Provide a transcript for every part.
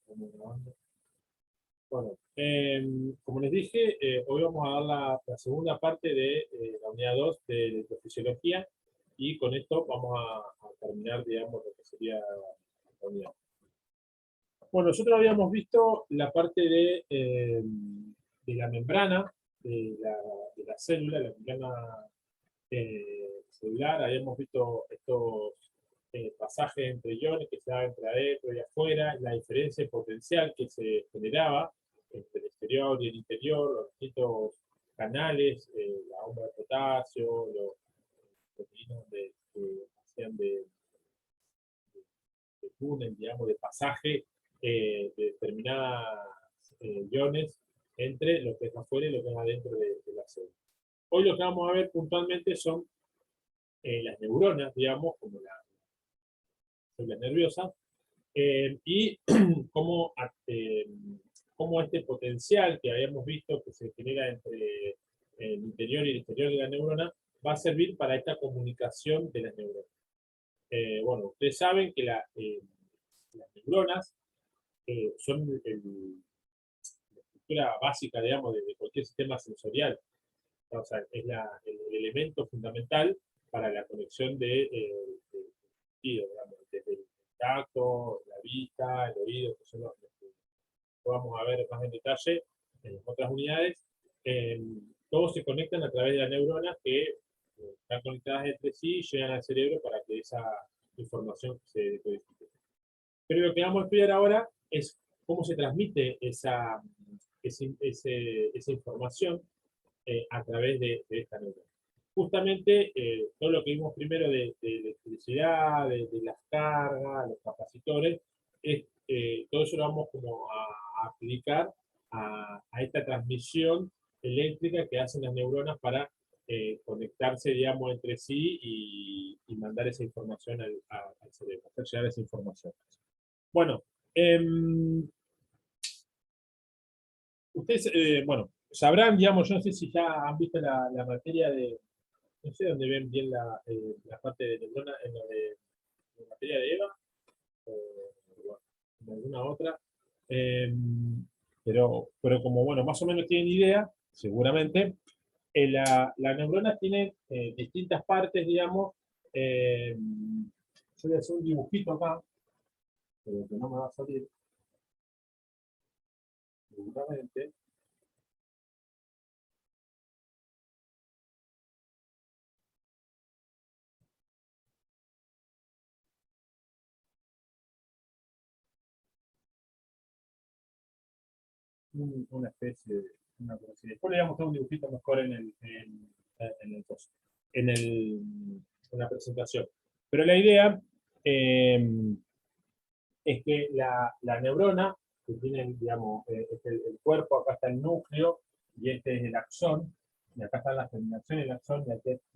Estamos grabando. Bueno, como les dije, hoy vamos a dar la segunda parte de la unidad 2 de electrofisiología y con esto vamos a terminar, digamos, lo que sería la unidad. Bueno, nosotros habíamos visto la parte de la membrana de la célula, la membrana celular, habíamos visto estos pasajes entre iones que se daban entre adentro y afuera, la diferencia de potencial que se generaba entre el exterior y el interior, los distintos canales, la bomba de potasio, los proteínas que hacían de túnel, digamos, de pasaje de determinadas iones entre lo que es afuera y lo que es adentro de la célula. Hoy lo que vamos a ver puntualmente son las neuronas, digamos, como las células nerviosas, y cómo, cómo este potencial que habíamos visto que se genera entre el interior y el exterior de la neurona va a servir para esta comunicación de las neuronas. Bueno, ustedes saben que las neuronas son la estructura básica, digamos, de cualquier sistema sensorial. O sea, es el elemento fundamental para la conexión de sentido, digamos, desde el tacto, la vista, el oído, que son los que vamos a ver más en detalle en otras unidades. Todos se conectan a través de las neuronas que están conectadas entre sí y llegan al cerebro para que esa información se decodifique. Pero lo que vamos a estudiar ahora es cómo se transmite esa información a través de esta neurona. Justamente todo lo que vimos primero de electricidad, de las cargas, los capacitores, todo eso lo vamos como a aplicar a esta transmisión eléctrica que hacen las neuronas para conectarse, digamos, entre sí y mandar esa información al cerebro, hacer llegar esa información. Bueno, ustedes, bueno, sabrán, digamos, yo no sé si ya han visto la materia de, no sé dónde ven bien la parte de neurona, en la materia de EVA, o bueno, en alguna otra, eh, pero como, bueno, más o menos tienen idea, seguramente, la neurona tiene distintas partes, digamos, yo voy a hacer un dibujito acá, pero que no me va a salir, seguramente. Una especie de una cosa así. Después le voy a mostrar un dibujito mejor en, el, en la presentación. Pero la idea es que la neurona, que tiene, digamos, el cuerpo, acá está el núcleo, y este es el axón, y acá están las terminaciones del axón,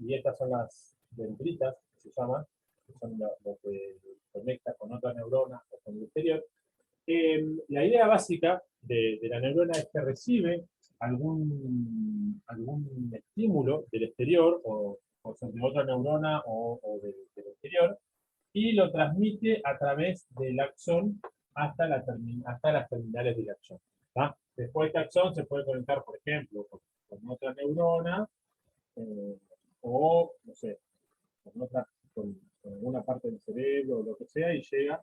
y estas son las dendritas, que se llaman, que son lo que conecta con otra neurona o con el exterior. La idea básica de la neurona es que recibe algún estímulo del exterior o de otra neurona o del exterior y lo transmite a través del axón hasta las terminales del axón. ¿Tá? Después este axón se puede conectar, por ejemplo, con otra neurona o, no sé, con alguna parte del cerebro o lo que sea y llega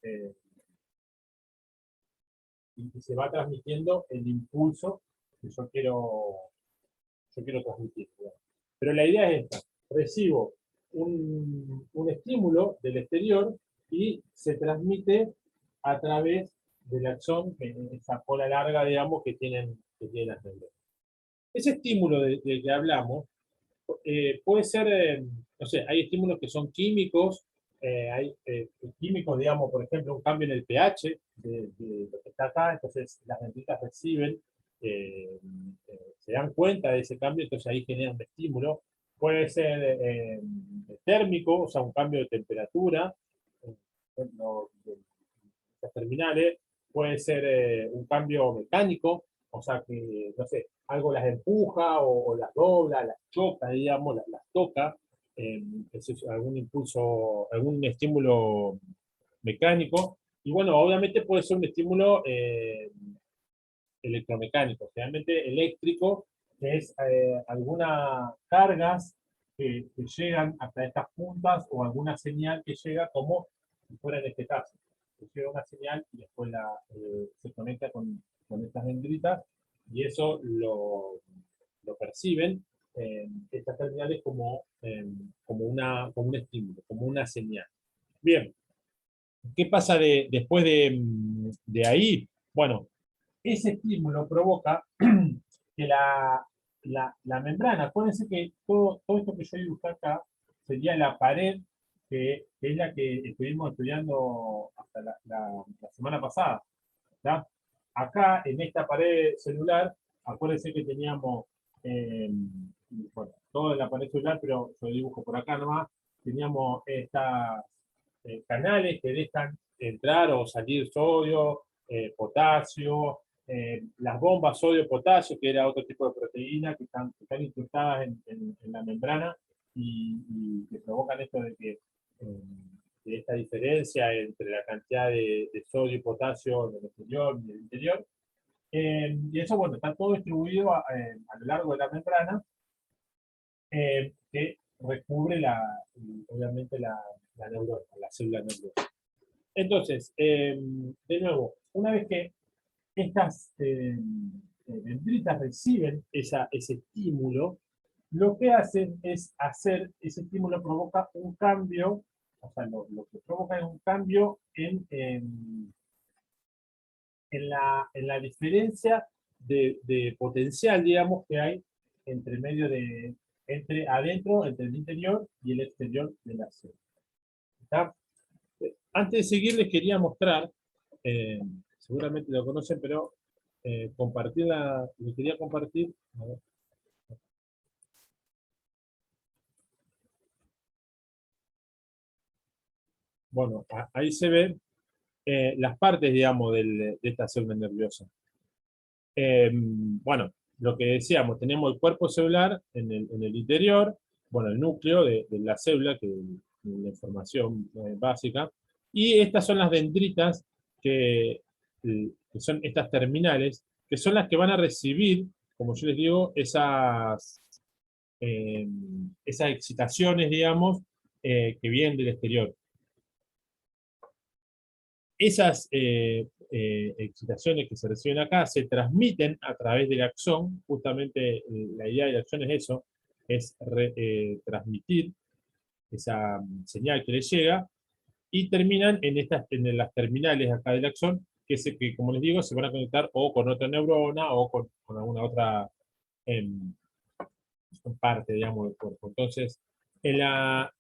eh, y se va transmitiendo el impulso que yo quiero transmitir. Digamos. Pero la idea es esta, recibo un estímulo del exterior y se transmite a través del axón, esa cola larga, digamos, que tienen las neuronas. Ese estímulo del que hablamos puede ser, no sé, hay estímulos que son químicos, hay químicos, digamos, por ejemplo, un cambio en el pH de lo que está acá, entonces las dendritas reciben, se dan cuenta de ese cambio, entonces ahí generan un estímulo. Puede ser térmico, o sea, un cambio de temperatura, de las terminales, puede ser un cambio mecánico, o sea, que, no sé, algo las empuja o las dobla, las choca, digamos, las toca, es algún impulso, algún estímulo mecánico, Y bueno, obviamente puede ser un estímulo electromecánico, generalmente eléctrico, que es algunas cargas que llegan hasta estas puntas o alguna señal que llega como si fuera en este caso. Que llega una señal y después se conecta con estas dendritas y eso lo perciben estas terminales como un estímulo, como una señal. Bien, ¿qué pasa después de ahí? Bueno, ese estímulo provoca que la membrana, acuérdense que todo esto que yo dibujé acá sería la pared que es la que estuvimos estudiando hasta la semana pasada. ¿Ya? Acá, en esta pared celular, acuérdense que teníamos, bueno, toda la pared celular, pero yo dibujo por acá nomás, teníamos estas canales que dejan entrar o salir sodio, potasio, las bombas sodio-potasio, que era otro tipo de proteína que están incrustadas en la membrana y que provocan esto de esta diferencia entre la cantidad de sodio y potasio en el exterior y en el interior. Y eso, bueno, está todo distribuido a lo largo de la membrana, que recubre obviamente la neurona, la célula nerviosa. Entonces, de nuevo, una vez que estas dendritas reciben ese estímulo, lo que hacen es ese estímulo provoca un cambio, o sea, lo que provoca es un cambio en la diferencia de potencial, digamos, que hay entre adentro, entre el interior y el exterior de la célula. ¿Está? Antes de seguir, les quería mostrar, eh, seguramente lo conocen, pero les quería compartir. A ver. Bueno, ahí se ven las partes, digamos, de esta célula nerviosa. Bueno, lo que decíamos, tenemos el cuerpo celular en el interior, bueno, el núcleo de la célula, que es la información básica, y estas son las dendritas que son estas terminales, que son las que van a recibir, como yo les digo, esas excitaciones, digamos, que vienen del exterior. Esas excitaciones que se reciben acá se transmiten a través del axón. Justamente la idea del axón es eso, es transmitir esa señal que les llega, y terminan en las terminales acá del axón, que como les digo, se van a conectar o con otra neurona o con alguna otra em, parte, digamos, del cuerpo. Entonces, esta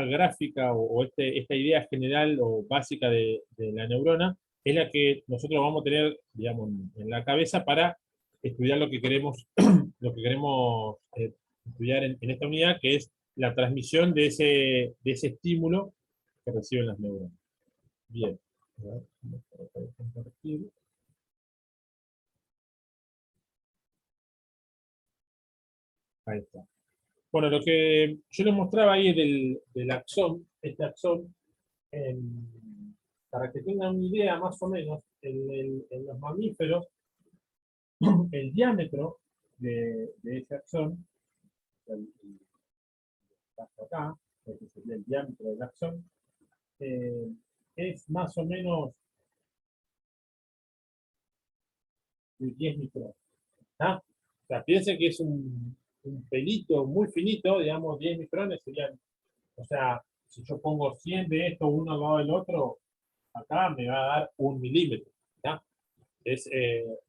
gráfica esta idea general o básica de la neurona es la que nosotros vamos a tener, digamos, en la cabeza para estudiar lo que queremos, estudiar en esta unidad, que es la transmisión de ese estímulo que reciben las neuronas. Bien. A ver, vamos a compartir. Ahí está. Bueno, lo que yo les mostraba ahí del axón, este axón, para que tengan una idea más o menos, en los mamíferos, el diámetro de ese axón, hasta acá, que sería el diámetro del axón, eh, es más o menos de 10 micrones. ¿Ah? O sea, piensen que es un pelito muy finito, digamos, 10 micrones serían, o sea, si yo pongo 100 de esto uno al lado del otro, acá me va a dar 1 milímetro. ¿Ya? Es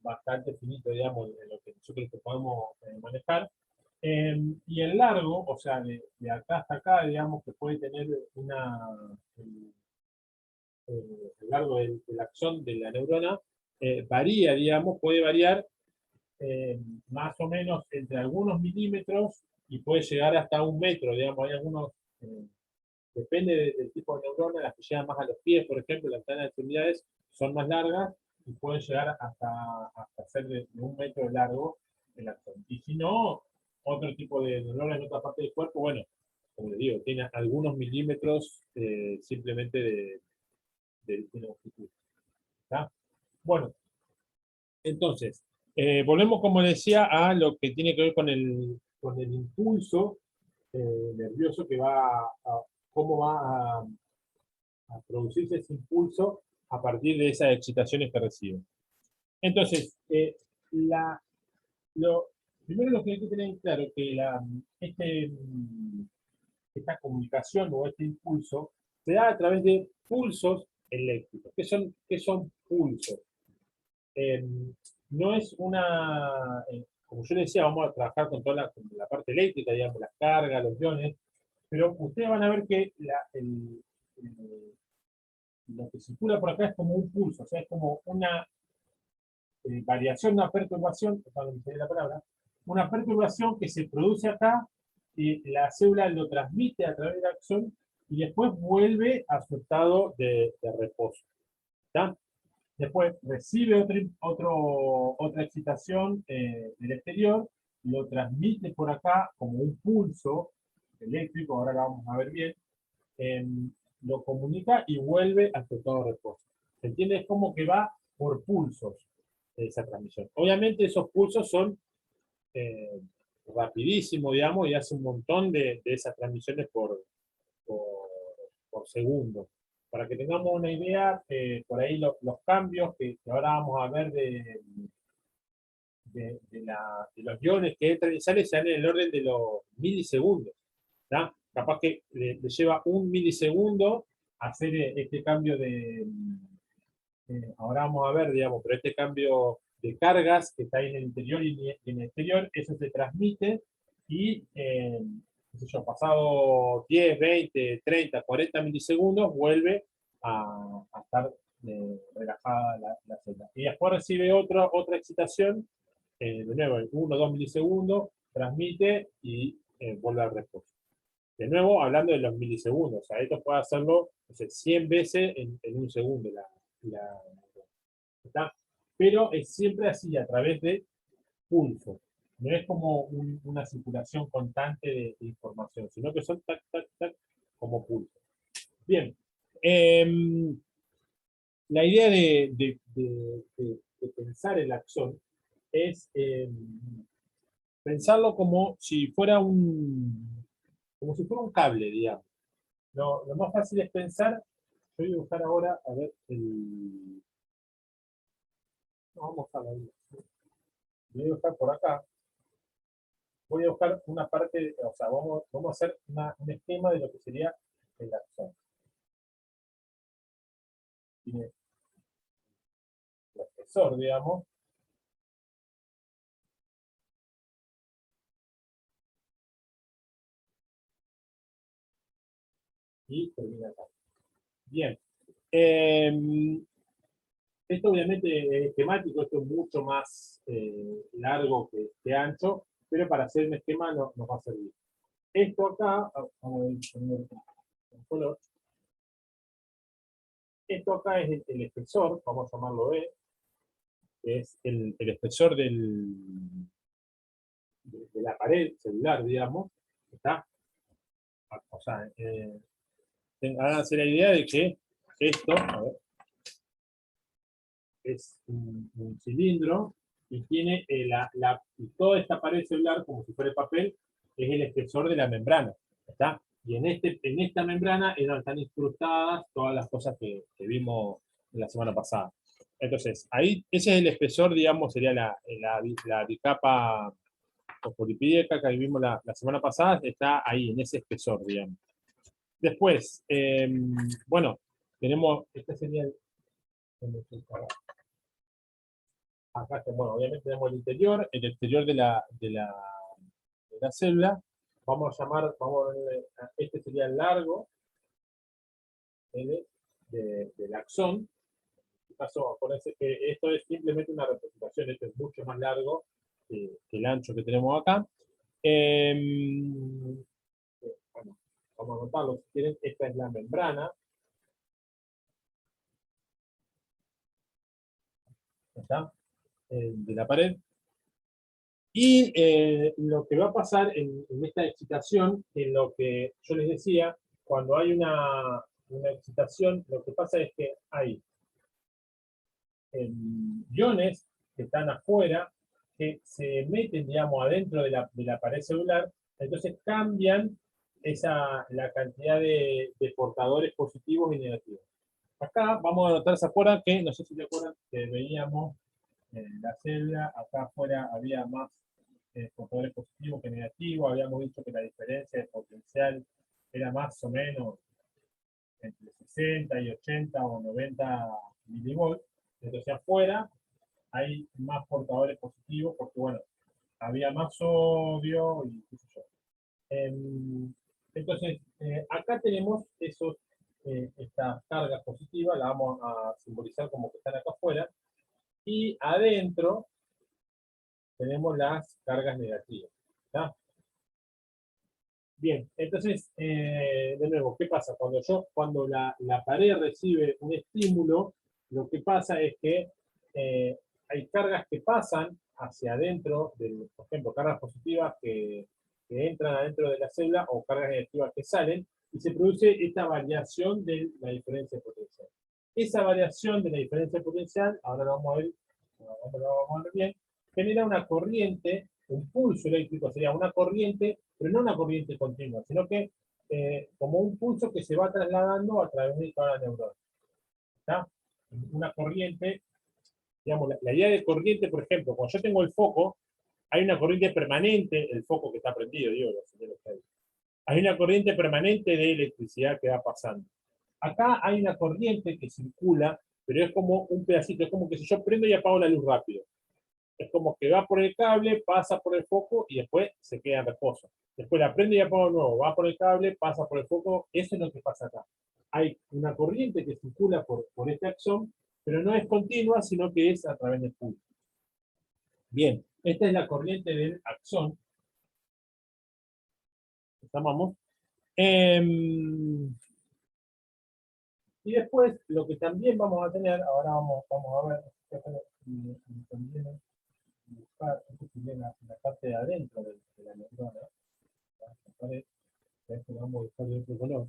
bastante finito, digamos, en lo que nosotros podemos manejar. Y el largo, o sea, de acá hasta acá, digamos, que puede tener el largo del axón de la neurona, varía, digamos, puede variar más o menos entre algunos milímetros y puede llegar hasta 1 metro, digamos, hay algunos, depende del tipo de neurona, las que llegan más a los pies, por ejemplo, las que están en extremidades son más largas y pueden llegar hasta ser de 1 metro de largo el axón. Y si no, otro tipo de neurona en otra parte del cuerpo, bueno, como les digo, tiene algunos milímetros simplemente de longitud. ¿Está? Bueno, entonces, volvemos, como decía, a lo que tiene que ver con el impulso nervioso que cómo va a producirse ese impulso a partir de esas excitaciones que recibe. Entonces, lo, primero lo que hay que tener claro es que esta comunicación o este impulso se da a través de pulsos eléctricos. ¿Qué son pulsos? Eh, no es como yo decía, vamos a trabajar con toda la parte eléctrica, digamos, las cargas, los iones, pero ustedes van a ver que lo que circula por acá es como un pulso, o sea, es como una variación, una perturbación, para no la palabra, una perturbación que se produce acá, y la célula lo transmite a través del axón y después vuelve a su estado de reposo. ¿Está? Después recibe otra excitación del exterior, lo transmite por acá como un pulso eléctrico, ahora lo vamos a ver bien, lo comunica y vuelve a su estado de reposo. ¿Se entiende? Es como que va por pulsos esa transmisión. Obviamente esos pulsos son rapidísimos, digamos, y hace un montón de esas transmisiones por, por segundo. Para que tengamos una idea, por ahí los cambios que ahora vamos a ver de los iones que entran y salen, se dan en el orden de los milisegundos. ¿Tá? Capaz que le lleva un milisegundo hacer este cambio ahora vamos a ver, digamos, pero este cambio de cargas que está ahí en el interior y en el exterior, eso se transmite y, qué sé yo, pasado 10, 20, 30, 40 milisegundos, vuelve a estar relajada la celda. Y después recibe otra excitación, de nuevo, en 1 o 2 milisegundos, transmite y vuelve al reposo. De nuevo, hablando de los milisegundos, o sea, esto puede hacerlo, no sé, 100 veces en un segundo. ¿Está? Pero es siempre así, a través de pulso. No es como una circulación constante de información, sino que son tac, tac, tac, como pulso. Bien. La idea de pensar el axón es pensarlo como si fuera un cable, digamos. Lo más fácil es pensar, yo voy a buscar ahora, a ver, no, vamos a ver, voy a buscar por acá, voy a buscar una parte, o sea, vamos a hacer un esquema de lo que sería el axón. Tiene el espesor, digamos, y termina acá. Bien. Esto obviamente es esquemático, esto es mucho más largo que ancho, pero para hacer un esquema nos va a servir. Esto acá, vamos a poner un color. Esto acá es el espesor, vamos a llamarlo E, que es el espesor de la pared celular, digamos. ¿Está? O sea, háganse la idea de que esto, a ver, es un cilindro y tiene y toda esta pared celular, como si fuera papel, es el espesor de la membrana. ¿Está? Y en esta membrana están incrustadas todas las cosas que vimos la semana pasada. Entonces, ahí, ese es el espesor, digamos, sería la bicapa fosfolipídica que vimos la semana pasada, está ahí, en ese espesor, digamos. Después, bueno, tenemos, este sería acá, bueno, obviamente tenemos el exterior de la célula. Vamos a ver, este sería el largo L del axón. En este caso, acuérdense que esto es simplemente una representación, esto es mucho más largo que el ancho que tenemos acá. Bueno, vamos a anotarlo si quieren. Esta es la membrana. ¿Está? De la pared. Y lo que va a pasar en esta excitación, en lo que yo les decía, cuando hay una excitación, lo que pasa es que hay iones que están afuera, que se meten, digamos, adentro de la pared celular, entonces cambian la cantidad de portadores positivos y negativos. Acá vamos a notar, ¿se acuerdan que, no sé si se acuerdan, que veíamos en la célula, acá afuera había más portadores positivos que negativos, habíamos dicho que la diferencia de potencial era más o menos entre 60 y 80 o 90 milivolts, entonces afuera hay más portadores positivos porque, bueno, había más sodio y qué sé yo. Entonces, acá tenemos estas cargas positivas, las vamos a simbolizar como que están acá afuera, y adentro tenemos las cargas negativas. ¿Está? Bien, entonces, de nuevo, ¿qué pasa? Cuando la pared recibe un estímulo, lo que pasa es que hay cargas que pasan hacia adentro, por ejemplo, cargas positivas que entran adentro de la célula o cargas negativas que salen, y se produce esta variación de la diferencia de potencial. Esa variación de la diferencia de potencial, ahora lo vamos a ver, bien, genera una corriente, un pulso eléctrico sería una corriente, pero no una corriente continua, sino que como un pulso que se va trasladando a través de toda la neurona. ¿Está? Una corriente, digamos, la idea de corriente, por ejemplo, cuando yo tengo el foco, hay una corriente permanente, el foco que está prendido, digo, hay una corriente permanente de electricidad que va pasando. Acá hay una corriente que circula, pero es como un pedacito, es como que si yo prendo y apago la luz rápido. Es como que va por el cable, pasa por el foco y después se queda en reposo. Después la prende y apaga de nuevo, va por el cable, pasa por el foco, eso es lo que pasa acá. Hay una corriente que circula por este axón, pero no es continua, sino que es a través del pulso. Bien, esta es la corriente del axón. Llamamos. Y después, lo que también vamos a tener, ahora vamos a ver, me conviene buscar, esto sería la parte de adentro de la neurona, esto lo vamos a buscar de otro color,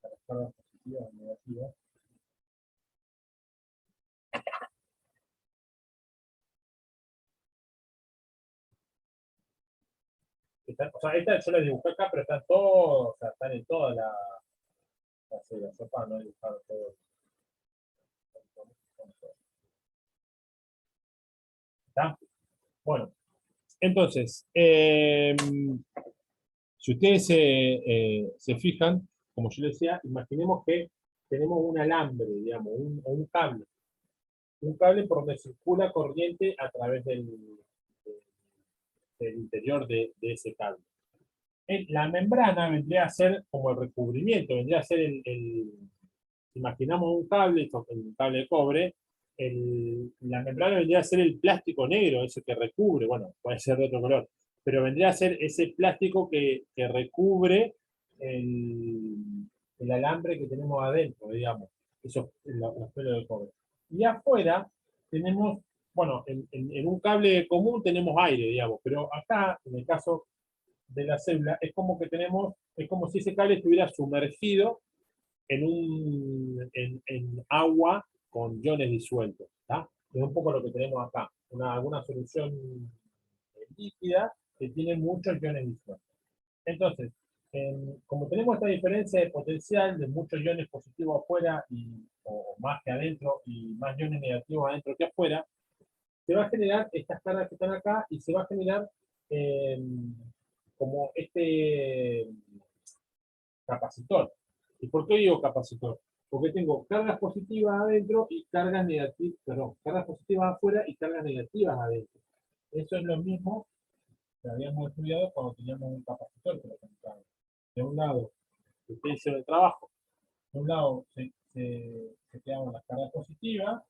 para las cargas positivas o negativas. O sea, esta yo la dibujé acá, pero están todos, o sea, están en toda la serie, yo para no dibujar todo. ¿Está? Bueno, entonces, si ustedes se fijan, como yo les decía, imaginemos que tenemos un alambre, digamos, un cable. Un cable por donde circula corriente a través del interior de ese cable. La membrana vendría a ser como el recubrimiento, vendría a ser imaginamos un cable, un cable de cobre, la membrana vendría a ser el plástico negro, ese que recubre, bueno, puede ser de otro color, pero vendría a ser ese plástico que recubre el alambre que tenemos adentro, digamos, los pelos de cobre. Y afuera tenemos, bueno, en un cable común tenemos aire, digamos, pero acá, en el caso de la célula, es como si ese cable estuviera sumergido en agua con iones disueltos. ¿Tá? Es un poco lo que tenemos acá, alguna solución líquida que tiene muchos iones disueltos. Entonces, como tenemos esta diferencia de potencial de muchos iones positivos afuera o más que adentro y más iones negativos adentro que afuera, se va a generar estas cargas que están acá y se va a generar como este capacitor. ¿Y por qué digo capacitor? Porque tengo cargas positivas adentro y cargas negativas, perdón, cargas positivas afuera y cargas negativas adentro. Eso es lo mismo que habíamos estudiado cuando teníamos un capacitor, por ejemplo. De un lado, usted hizo el trabajo, de un lado se quedaban las cargas positivas,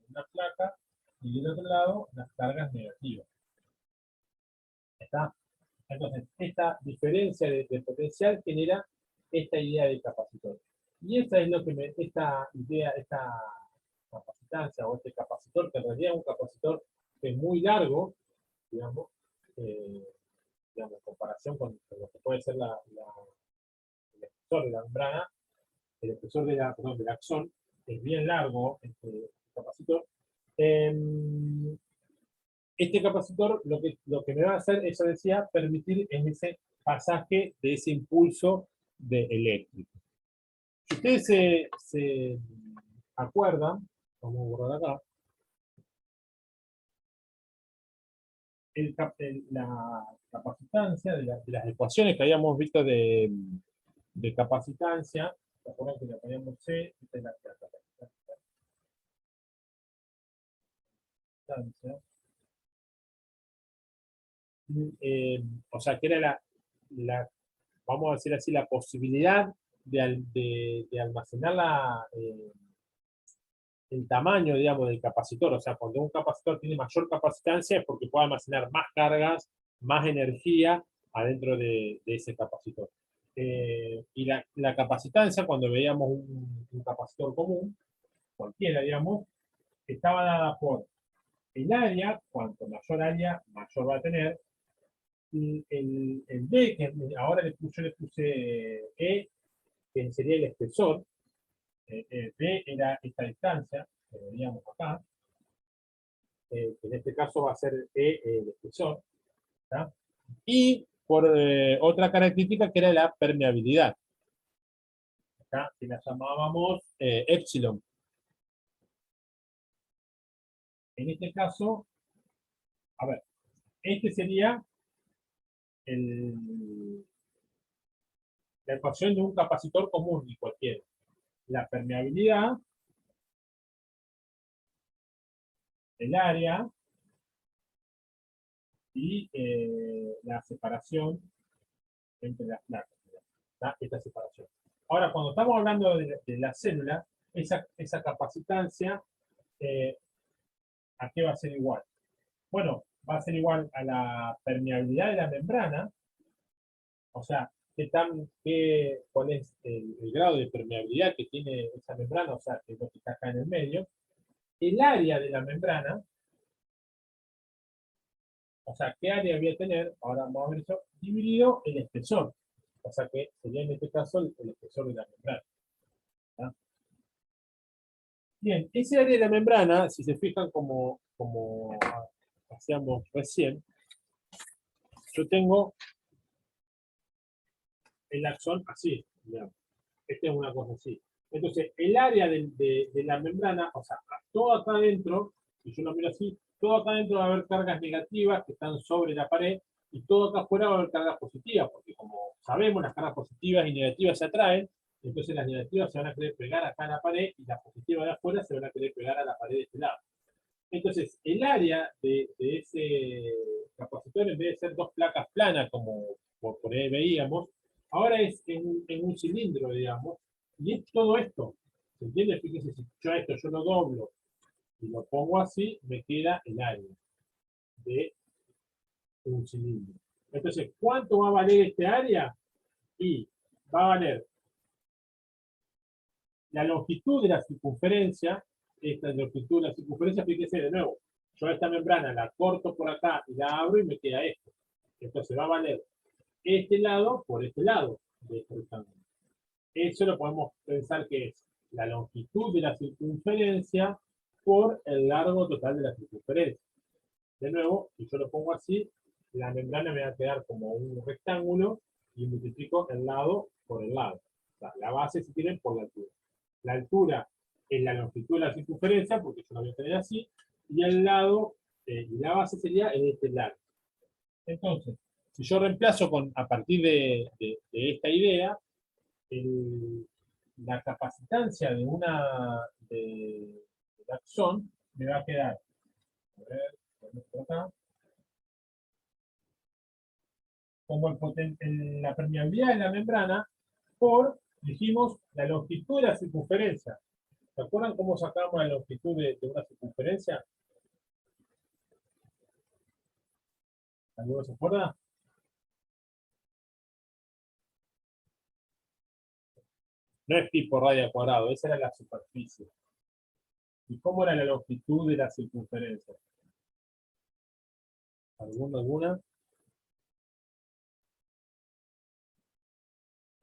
una placa, y del otro lado las cargas negativas. ¿Está? Entonces, esta diferencia de potencial genera esta idea de capacitor. Y esa es lo que esta idea, esta capacitancia o este capacitor, que en realidad es un capacitor que es muy largo, digamos, en comparación con lo que puede ser el espesor de la membrana, el espesor perdón, del axón es bien largo, este capacitor. Este capacitor lo que me va a hacer, eso decía, permitir en ese pasaje de ese impulso eléctrico. Si ustedes se acuerdan, vamos a borrar acá, la capacitancia de las ecuaciones que habíamos visto de capacitancia, ¿se acuerdan que la poníamos C? Esta es la capacitancia. O sea, que era vamos a decir así, la posibilidad de almacenar el tamaño, digamos, del capacitor. O sea, cuando un capacitor tiene mayor capacitancia es porque puede almacenar más cargas, más energía adentro de ese capacitor. Y la capacitancia, cuando veíamos un capacitor común, cualquiera, digamos, estaba dada por el área, cuanto mayor área, mayor va a tener. El D, que ahora yo le puse E, que sería el espesor. B era esta distancia, que veríamos acá, que en este caso va a ser E el espesor. ¿Tá? Y por otra característica que era la permeabilidad, ¿tá? Que la llamábamos epsilon. En este caso, a ver, este sería la ecuación de un capacitor común y cualquiera. La permeabilidad, el área y la separación entre las placas. ¿Tá? Esta separación. Ahora, cuando estamos hablando de la célula, esa capacitancia, ¿a qué va a ser igual? Bueno, va a ser igual a la permeabilidad de la membrana, o sea, cuál es el grado de permeabilidad que tiene esa membrana, o sea, que es lo que está acá en el medio, el área de la membrana, o sea, qué área voy a tener, ahora vamos a ver eso, dividido el espesor, o sea, que sería en este caso el espesor de la membrana. ¿Tá? Bien, ese área de la membrana, si se fijan como hacíamos recién, yo tengo el axón así, digamos. Esta es una cosa así. Entonces, el área de la membrana, o sea, todo acá adentro, si yo lo miro así, todo acá adentro va a haber cargas negativas que están sobre la pared, y todo acá afuera va a haber cargas positivas, porque como sabemos, las cargas positivas y negativas se atraen, entonces las negativas se van a querer pegar acá a la pared, y las positivas de afuera se van a querer pegar a la pared de este lado. Entonces, el área de ese capacitor, en vez de ser dos placas planas, como por ahí veíamos, ahora es en un cilindro, digamos, y es todo esto. ¿Se entiende? Fíjense, si yo lo doblo y lo pongo así, me queda el área de un cilindro. Entonces, ¿cuánto va a valer este área? Y va a valer la longitud de la circunferencia, esta longitud de la circunferencia, fíjense de nuevo, yo esta membrana la corto por acá y la abro y me queda esto. Entonces va a valer este lado por este lado de este rectángulo. Eso lo podemos pensar que es la longitud de la circunferencia por el largo total de la circunferencia. De nuevo, si yo lo pongo así, la membrana me va a quedar como un rectángulo y multiplico el lado por el lado. O sea, la base, si quieren, por la altura. La altura es la longitud de la circunferencia, porque yo la voy a tener así, y el lado, y la base sería en este lado. Entonces, si yo reemplazo a partir de esta idea, la capacitancia de axón me va a quedar, a ver, por acá, como la permeabilidad de la membrana por, dijimos, la longitud de la circunferencia. ¿Se acuerdan cómo sacamos la longitud de una circunferencia? ¿Alguno se acuerda? No es pi por radio al cuadrado, esa era la superficie. ¿Y cómo era la longitud de la circunferencia? ¿Alguna?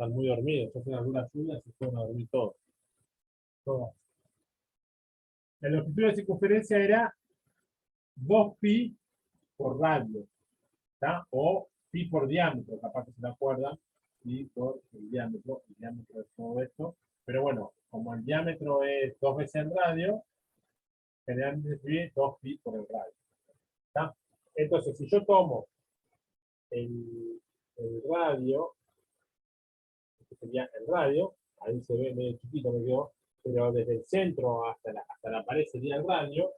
Están muy dormidos, hacen algunas lluvias y se fueron a dormir todos. Todos. La longitud de circunferencia era 2pi por radio, ¿tá? O pi por diámetro, capaz que se me acuerdan, pi por el diámetro de todo esto. Pero bueno, como el diámetro es 2 veces el radio, generalmente se escribe 2pi por el radio. ¿Tá? Entonces, si yo tomo el radio, este sería el radio, ahí se ve medio chiquito, me quedó, pero desde el centro hasta la pared sería el radio,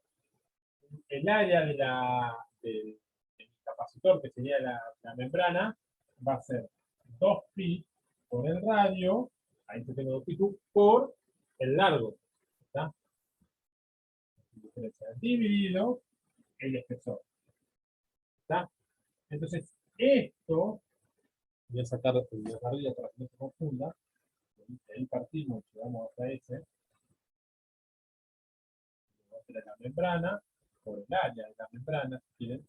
el área del capacitor, que sería la membrana, va a ser 2pi por el radio, ahí te tengo longitud, por el largo, ¿está? Dividido el espesor, ¿está? Entonces, esto, voy a sacar el de arriba para que no se confunda, ahí partimos y llegamos hasta ese, de la membrana, por el área de la membrana, si quieren,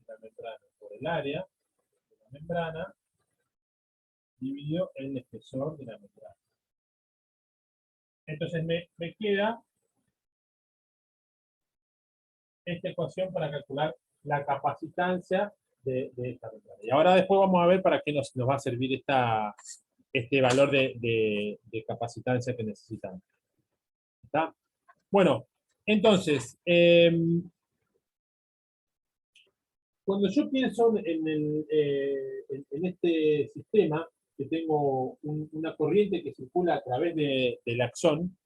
la membrana por el área de la membrana, dividido el espesor de la membrana. Entonces me queda esta ecuación para calcular la capacitancia de esta membrana. Y ahora después vamos a ver para qué nos va a servir este valor de capacitancia que necesitamos. ¿Está? Bueno, entonces, cuando yo pienso en este sistema, que tengo una corriente que circula a través del axón,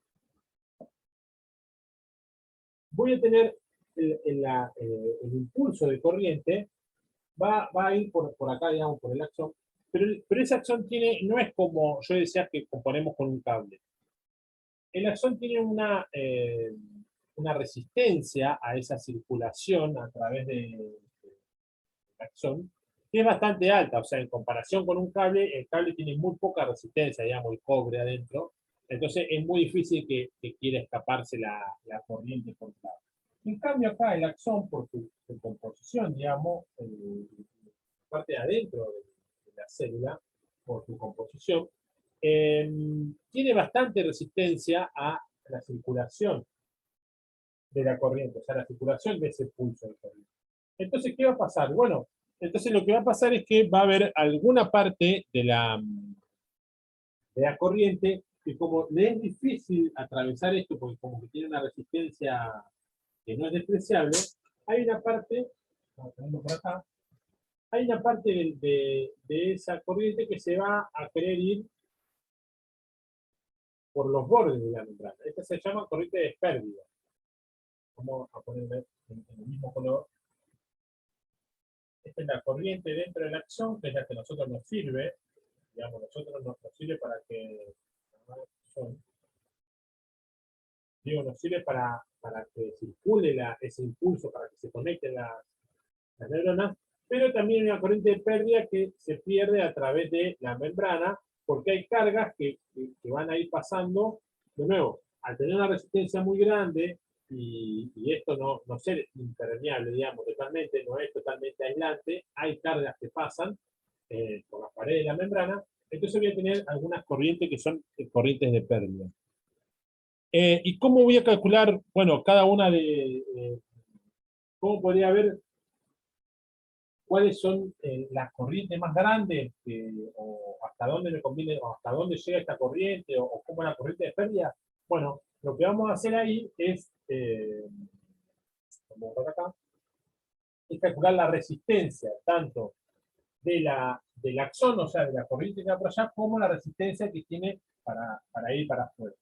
voy a tener el impulso de corriente, va a ir por acá, digamos, por el axón, pero ese axón no es como yo decía que componemos con un cable. El axón tiene una resistencia a esa circulación a través del axón, que es bastante alta, o sea, en comparación con un cable, el cable tiene muy poca resistencia, digamos, el cobre adentro, entonces es muy difícil que quiera escaparse la corriente por el lado. En cambio acá el axón, por su composición, digamos, parte de adentro de la célula, por su composición, tiene bastante resistencia a la circulación de la corriente, o sea, la circulación de ese pulso de corriente. Entonces, ¿qué va a pasar? Bueno, entonces lo que va a pasar es que va a haber alguna parte de la corriente que como le es difícil atravesar esto, porque como que tiene una resistencia que no es despreciable, hay una parte, vamos a ponerlo por acá, hay una parte de esa corriente que se va a querer ir por los bordes de la membrana. Esta se llama corriente de pérdida. Vamos a ponerle en el mismo color. Esta es la corriente dentro del axón, que es la que a nosotros nos sirve. Digamos, nosotros nos sirve para que... Digo, nos sirve para que circule ese impulso, para que se conecten las neuronas, pero también hay una corriente de pérdida que se pierde a través de la membrana, porque hay cargas que van a ir pasando, de nuevo, al tener una resistencia muy grande, y esto no ser impermeable, digamos, totalmente, no es totalmente aislante, hay cargas que pasan por la pared de la membrana, entonces voy a tener algunas corrientes que son corrientes de pérdida. ¿Y cómo voy a calcular, bueno, cada una cómo podría ver cuáles son las corrientes más grandes, o hasta dónde me conviene, o hasta dónde llega esta corriente, o cómo es la corriente de pérdida? Bueno, lo que vamos a hacer ahí es, vamos por acá, es calcular la resistencia, tanto del axón, o sea, de la corriente que va por allá, como la resistencia que tiene para ir para afuera.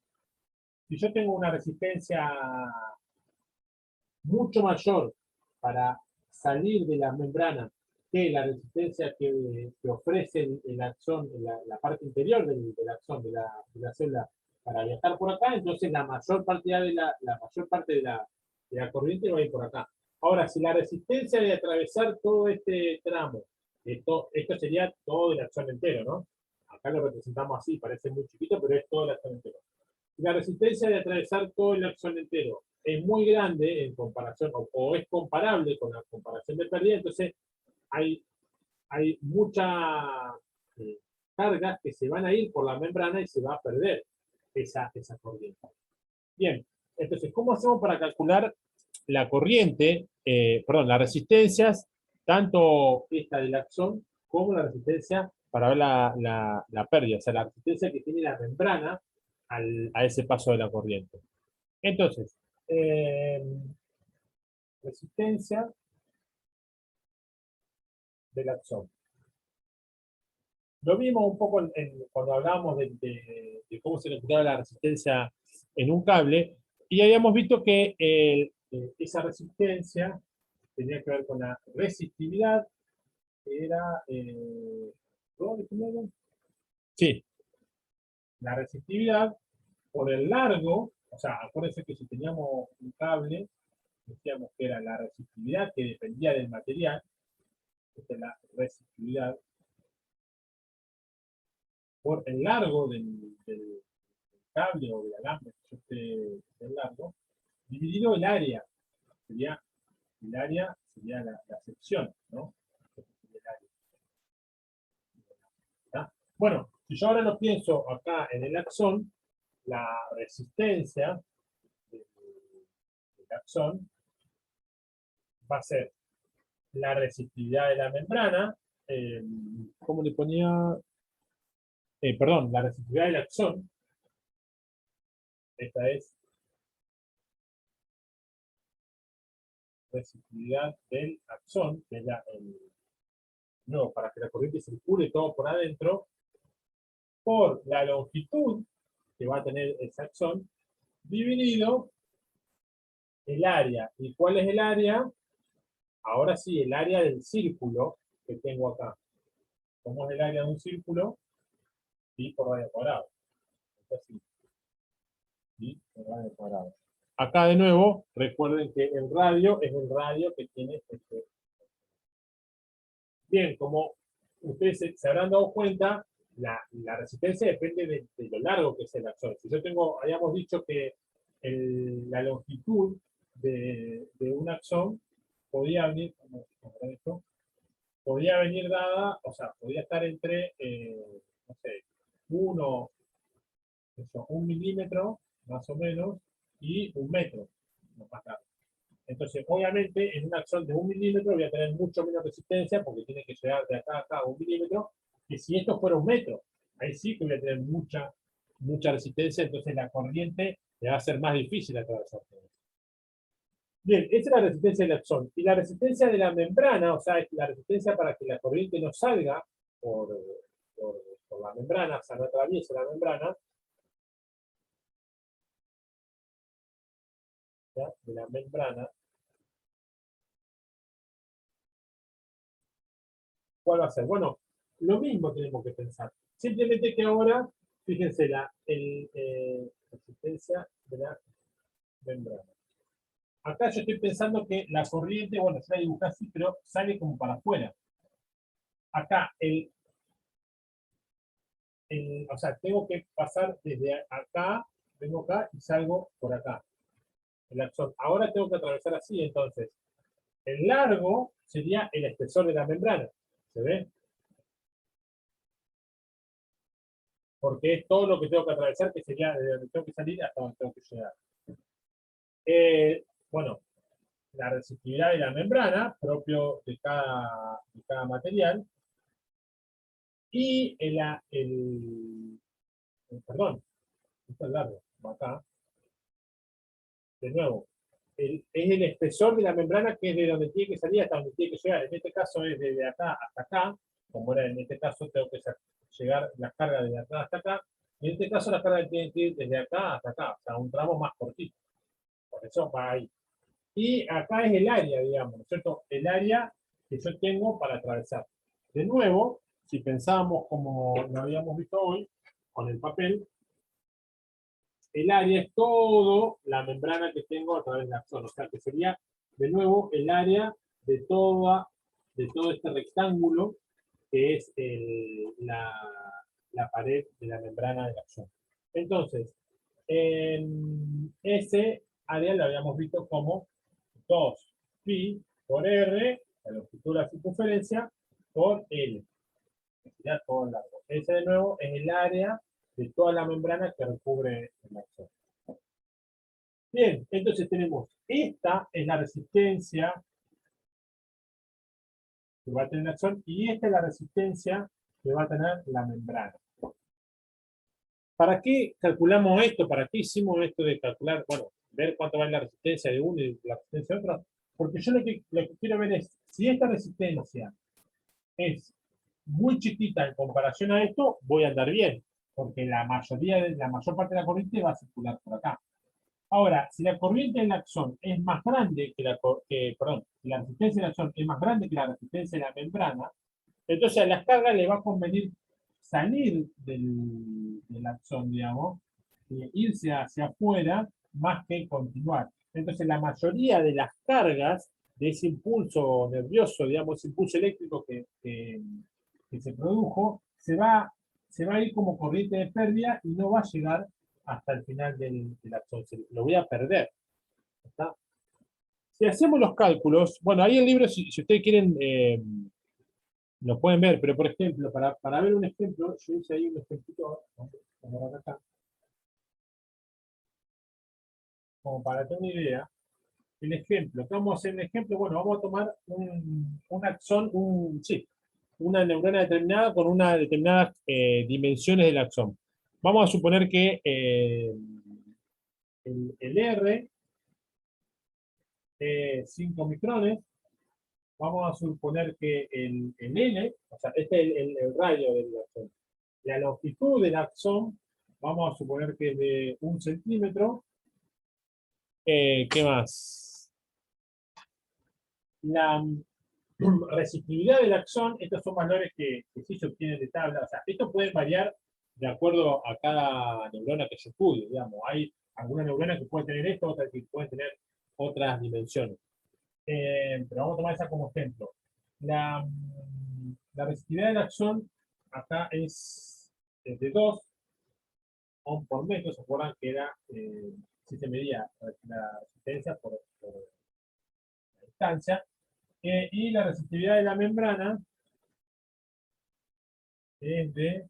Si yo tengo una resistencia mucho mayor para salir de la membrana que la resistencia que ofrece el axón, la parte interior del axón, de la célula, para viajar por acá, entonces la mayor parte de la corriente va a ir por acá. Ahora, si la resistencia de atravesar todo este tramo, esto sería todo el axón entero, ¿no? Acá lo representamos así, parece muy chiquito, pero es todo el axón entero. Si la resistencia de atravesar todo el axón entero es muy grande en comparación, o es comparable con la comparación de pérdida, entonces hay hay mucha cargas que se van a ir por la membrana y se va a perder esa corriente. Bien, entonces, ¿cómo hacemos para calcular la corriente, las resistencias, tanto esta del axón como la resistencia para ver la pérdida, o sea, la resistencia que tiene la membrana a ese paso de la corriente? Entonces, resistencia del axón. Lo vimos un poco cuando hablábamos de cómo se calculaba la resistencia en un cable, y habíamos visto que esa resistencia tenía que ver con la resistividad, que era... ¿dónde primero? Sí, la resistividad por el largo, o sea, acuérdense que si teníamos un cable, decíamos que era la resistividad que dependía del material, esta es la resistividad, por el largo del cable o del alambre que esté largo, dividido el área, sería el área, sería la sección, ¿no? ¿Está? Bueno, si yo ahora lo pienso acá en el axón, la resistencia del axón va a ser la resistividad de la membrana, ¿cómo le ponía? Perdón, la resistividad del axón, esta es resistividad del axón, que es no, para que la corriente circule todo por adentro, por la longitud que va a tener ese axón, dividido el área. ¿Y cuál es el área? Ahora sí, el área del círculo que tengo acá. ¿Cómo es el área de un círculo? Pi por radio cuadrado. Entonces, pi por radio cuadrado. Acá de nuevo, recuerden que el radio es el radio que tiene este. Bien, como ustedes se habrán dado cuenta, la resistencia depende de lo largo que es el axón. Si yo tengo, habíamos dicho que la longitud de un axón podía venir, esto, podía venir dada, o sea, podía estar entre, no sé, 1 milímetro, más o menos, y 1 metro, no más tarde. Entonces, obviamente, en un axón de 1 milímetro voy a tener mucho menos resistencia porque tiene que llegar de acá a acá a 1 milímetro, que si esto fuera 1 metro, ahí sí que voy a tener mucha resistencia, entonces la corriente le va a ser más difícil atravesar. Bien, esa es la resistencia del axón. Y la resistencia de la membrana, o sea, es la resistencia para que la corriente no salga por, por, por la membrana, o sea, no atraviese la membrana, ¿ya? De la membrana. ¿Cuál va a ser? Bueno, lo mismo tenemos que pensar. Simplemente que ahora, fíjense, la resistencia de la membrana. Acá yo estoy pensando que la corriente, bueno, se la dibuja así, pero sale como para afuera. Acá, o sea, tengo que pasar desde acá, vengo acá y salgo por acá. El axón. Ahora tengo que atravesar así, entonces. El largo sería el espesor de la membrana. ¿Se ve? Porque es todo lo que tengo que atravesar, que sería desde donde tengo que salir hasta donde tengo que llegar. Bueno, la resistividad de la membrana, propio de cada material, y perdón, esto es largo, acá, de nuevo, es el espesor de la membrana que es de donde tiene que salir hasta donde tiene que llegar. En este caso es desde acá hasta acá, como era en este caso tengo que llegar la carga desde acá hasta acá, y en este caso la carga tiene que ir desde acá hasta acá, o sea, un tramo más cortito. Por eso va ahí. Y acá es el área, digamos, ¿no es cierto? El área que yo tengo para atravesar. De nuevo, si pensamos como lo habíamos visto hoy, con el papel, el área es todo la membrana que tengo a través de la zona. O sea, que sería, de nuevo, el área de todo este rectángulo que es la pared de la membrana de la zona. Entonces, ese área lo habíamos visto como 2 pi por r, la longitud de la circunferencia, por L. Sería todo largo. Ese de nuevo es el área de toda la membrana que recubre el axón. Bien, entonces tenemos, esta es la resistencia que va a tener el axón y esta es la resistencia que va a tener la membrana. ¿Para qué calculamos esto? ¿Para qué hicimos esto de calcular, bueno, ver cuánto va la resistencia de uno y la resistencia de otro? Porque yo lo que quiero ver es, si esta resistencia es muy chiquita en comparación a esto, voy a andar bien, porque la mayor parte de la corriente va a circular por acá. Ahora, si la corriente del axón es más grande perdón, si la resistencia del axón es más grande que la resistencia de la membrana, entonces a las cargas le va a convenir salir del axón, digamos, irse hacia afuera más que continuar. Entonces la mayoría de las cargas de ese impulso nervioso, digamos, ese impulso eléctrico que se produjo, se va a ir como corriente de pérdida y no va a llegar hasta el final del axón. Lo voy a perder. ¿Está? Si hacemos los cálculos, bueno, ahí el libro, si ustedes quieren, lo pueden ver, pero por ejemplo, para ver un ejemplo, yo hice ahí un ejemplito, acá, como para tener una idea. El ejemplo, ¿qué vamos a hacer? Un ejemplo, bueno, vamos a tomar un axón, sí, una neurona determinada con unas determinadas dimensiones del axón. Vamos a suponer que el R es 5 micrones. Vamos a suponer que el N, o sea, este es el radio del axón. La longitud del axón, vamos a suponer que es de 1 centímetro. ¿Qué más? La resistividad del axón, estos son valores que sí se obtienen de tabla. O sea, esto puede variar de acuerdo a cada neurona que se estudie, digamos. Hay algunas neuronas que pueden tener esto, otras que pueden tener otras dimensiones. Pero vamos a tomar esa como ejemplo. La resistividad del axón acá es de 2 ohm por metro. ¿Se acuerdan que era, si se medía la resistencia por la distancia? Y la resistividad de la membrana es de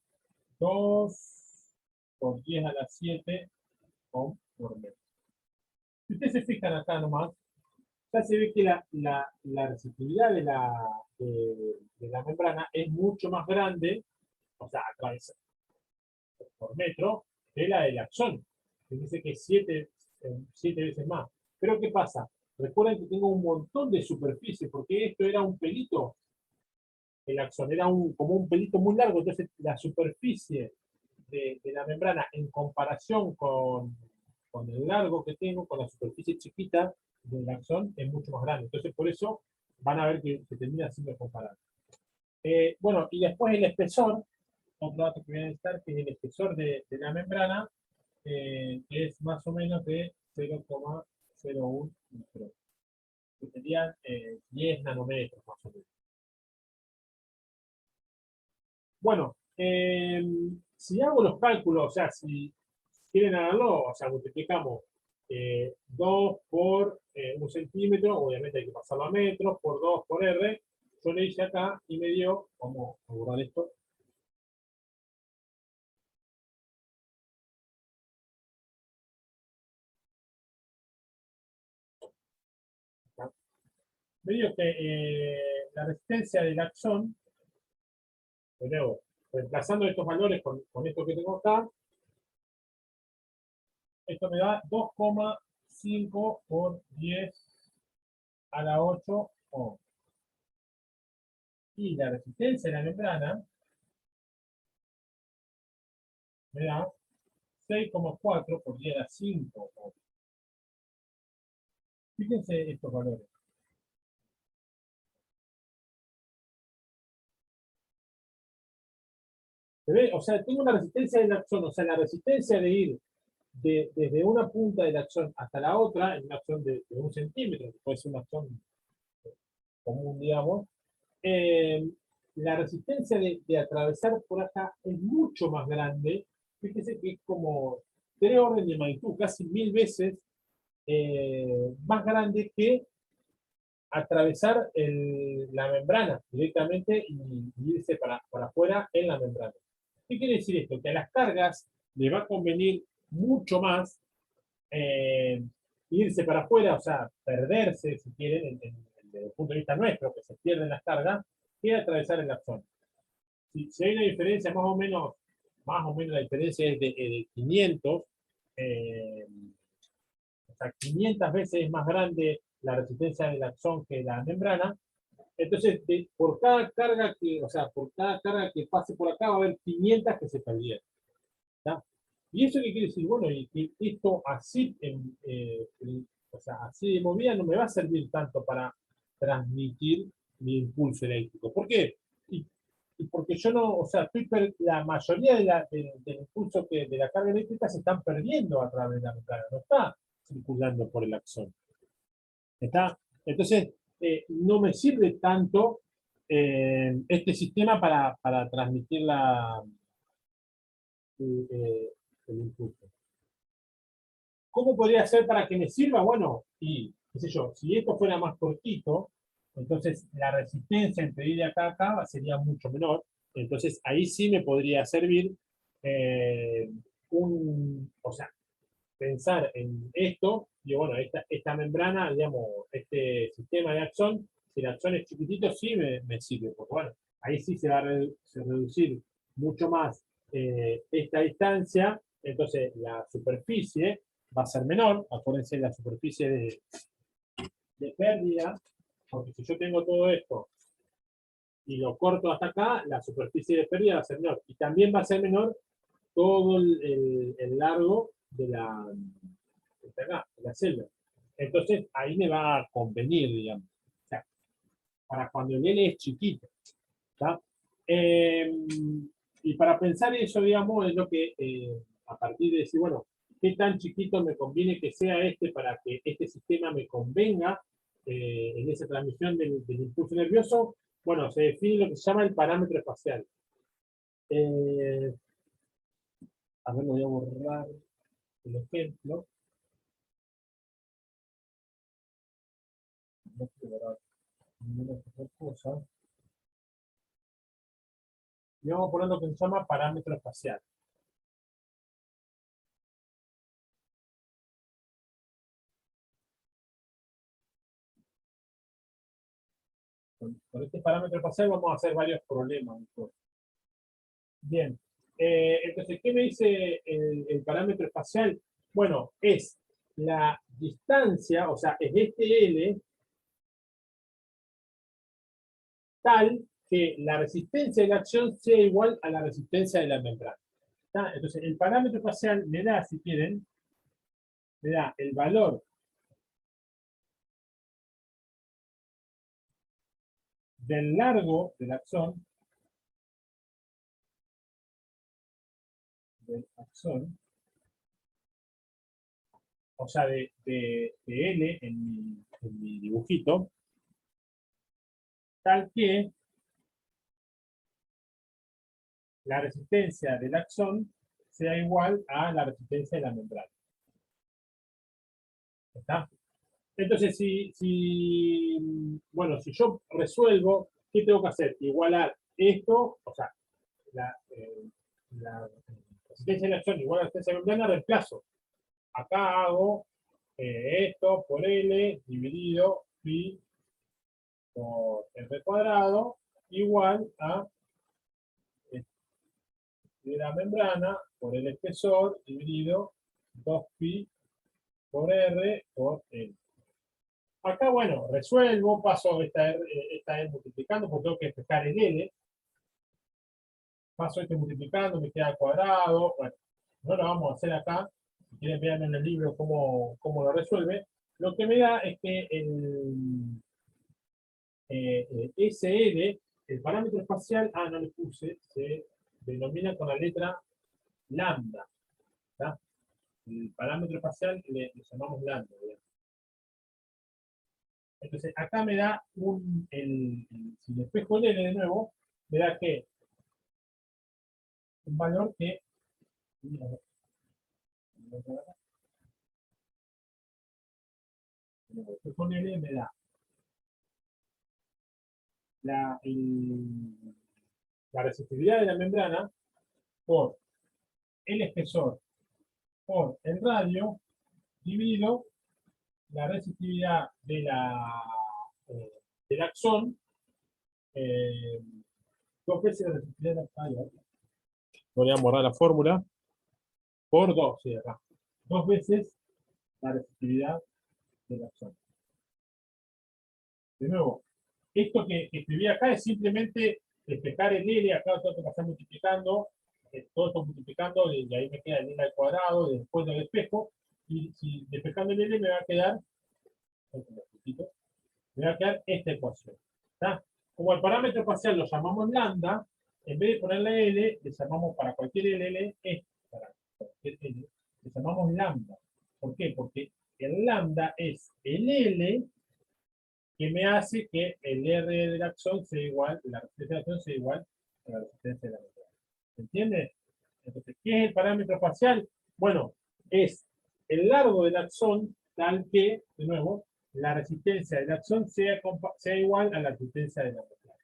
2 por 10 a la 7 ohm por metro. Si ustedes se fijan acá nomás, ya se ve que la resistividad de la membrana es mucho más grande, o sea, atravesada por metro, que la del axón, que dice que es 7 veces más. Pero ¿qué pasa? Recuerden que tengo un montón de superficie, porque esto era un pelito, el axón era como un pelito muy largo, entonces la superficie de la membrana en comparación con el largo que tengo, con la superficie chiquita del axón, es mucho más grande. Entonces por eso van a ver que termina siendo comparable. Bueno, y después el espesor, otro dato que voy a necesitar, que es el espesor de la membrana, que es más o menos de 0,01 micro, que serían 10 nanómetros más o menos. Bueno, si hago los cálculos, o sea, si quieren hacerlo, o sea, multiplicamos 2 por 1 centímetro, obviamente hay que pasarlo a metros, por 2 por R, yo le hice acá y me dio, vamos a borrar esto, acá. Me dio que la resistencia del axón, de nuevo, reemplazando estos valores con esto que tengo acá, esto me da 2,5 por 10 a la 8 ohm. Y la resistencia de la membrana me da 6,4 por 10 a la 5 ohm. Fíjense estos valores. ¿Se ve? O sea, tengo una resistencia del axón, o sea, la resistencia de ir desde una punta del axón hasta la otra, en un axón de 1 centímetro, que puede ser un axón común, digamos, eh, la resistencia de atravesar por acá es mucho más grande. Fíjese que es como 3 órdenes de magnitud, casi 1000 veces más grande que atravesar la membrana directamente y irse para afuera en la membrana. ¿Qué quiere decir esto? Que a las cargas le va a convenir mucho más irse para afuera, o sea, perderse, si quieren, desde el punto de vista nuestro, que se pierden las cargas, que atravesar el axón. Si hay una diferencia, más o menos la diferencia es de 500, o sea, 500 veces es más grande la resistencia del axón que la membrana. Entonces, por cada carga que, o sea, por cada carga que pase por acá va a haber 500 que se perdieron. ¿Tá? ¿Y eso qué quiere decir? Bueno, y esto así, o sea, así de movida no me va a servir tanto para transmitir mi impulso eléctrico. ¿Por qué? Y porque yo no, o sea, la mayoría del impulso de la carga eléctrica se están perdiendo a través de la membrana, no está circulando por el axón. ¿Está? Entonces, no me sirve tanto este sistema para transmitir eh, el impulso. ¿Cómo podría ser para que me sirva? Bueno, y qué sé yo, si esto fuera más cortito, entonces la resistencia entre ir de acá a acá sería mucho menor. Entonces ahí sí me podría servir eh, o sea, pensar en esto, y bueno, esta membrana, digamos, este sistema de axón, si el axón es chiquitito, sí me sirve, porque bueno, ahí sí se va a reducir mucho más esta distancia, entonces la superficie va a ser menor, acuérdense la superficie de pérdida, porque si yo tengo todo esto y lo corto hasta acá, la superficie de pérdida va a ser menor, y también va a ser menor todo el largo de acá, de la celda. Entonces, ahí me va a convenir, digamos. O sea, para cuando el L es chiquito. ¿Está? Y para pensar eso, digamos, es lo que, a partir de decir, bueno, ¿qué tan chiquito me conviene que sea este para que este sistema me convenga en esa transmisión del impulso nervioso? Bueno, se define lo que se llama el parámetro espacial. Eh, a ver, voy a borrar el ejemplo. No quiero borrar ninguna otra cosa. Y vamos a poner lo que se llama parámetro espacial. Con este parámetro espacial vamos a hacer varios problemas. Bien, entonces, ¿qué me dice el parámetro espacial? Bueno, es la distancia, o sea, es este L, tal que la resistencia de la acción sea igual a la resistencia de la membrana. ¿Está? Entonces, el parámetro espacial me da, si quieren, me da el valor del largo del axón, o sea, de L en mi dibujito, tal que la resistencia del axón sea igual a la resistencia de la membrana. ¿Está? Entonces, bueno, si yo resuelvo, ¿qué tengo que hacer? Igualar esto, o sea, la resistencia del axón igual a la resistencia de la membrana, reemplazo. Acá hago esto por L dividido pi por R cuadrado igual a de la membrana por el espesor dividido 2pi por R por L. Acá, bueno, resuelvo, paso esta R multiplicando porque tengo que despejar el L. Paso este multiplicando, me queda cuadrado. Bueno, no lo vamos a hacer acá. Si quieren vean en el libro cómo lo resuelve. Lo que me da es que SL, el parámetro espacial, no le puse, se denomina con la letra lambda. ¿Tá? El parámetro espacial le llamamos lambda. ¿Verdad? Entonces, acá me da si despejo el L de nuevo, me da que un valor que despejo el L me da la, la resistividad de la membrana por el espesor por el radio dividido la resistividad de del axón, eh, dos veces la resistividad de la voy a borrar la fórmula, por 2, sí, acá. Dos veces la resistividad del axón. De nuevo, esto que escribí acá es simplemente despejar el L, acá tengo que pasar multiplicando, todo esto multiplicando, y ahí me queda el L al cuadrado, después del espejo, y si despejando el L me va a quedar, me va a quedar esta ecuación. ¿Está? Como el parámetro parcial lo llamamos lambda, en vez de ponerle L, le llamamos para cualquier L, para cualquier L, le llamamos lambda. ¿Por qué? Porque el lambda es el L que me hace que el R del axón sea igual, la resistencia del axón sea igual a la resistencia de la membrana. ¿Se entiende? Entonces, ¿qué es el parámetro parcial? Bueno, es el largo del axón tal que, de nuevo, la resistencia del axón sea igual a la resistencia de la membrana.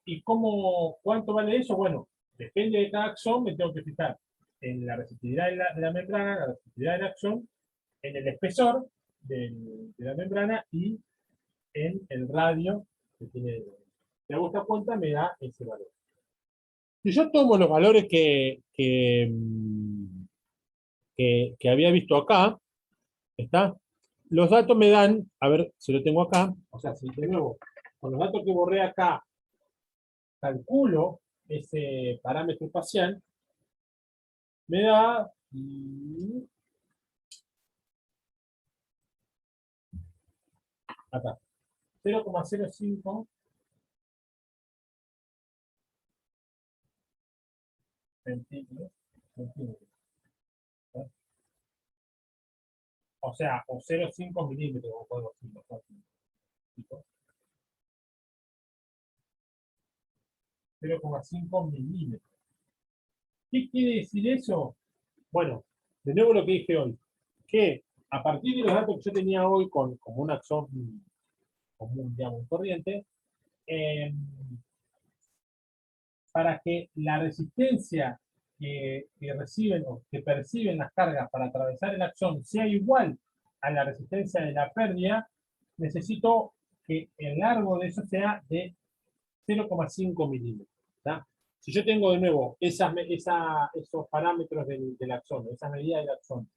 ¿Y cuánto vale eso? Bueno, depende de cada axón, me tengo que fijar en la resistividad de la membrana, la resistividad del axón, en el espesor de la membrana y en el radio que tiene. Si hago esta cuenta, me da ese valor. Si yo tomo los valores que había visto acá, ¿está? Los datos me dan, a ver si lo tengo acá, o sea, si de nuevo, con los datos que borré acá, calculo ese parámetro espacial, me da acá, 0,05 centímetros. ¿Eh? O sea, o 0,5 milímetros, o algo así, no sé, 0,5 milímetros. ¿Qué quiere decir eso? Bueno, de nuevo lo que dije hoy, que a partir de los datos que yo tenía hoy como un axón común, digamos, corriente, eh, para que la resistencia que reciben o que perciben las cargas para atravesar el axón sea igual a la resistencia de la pérdida, necesito que el largo de eso sea de 0,5 milímetros. ¿Tá? Si yo tengo de nuevo esos parámetros del axón, esas medidas del axón,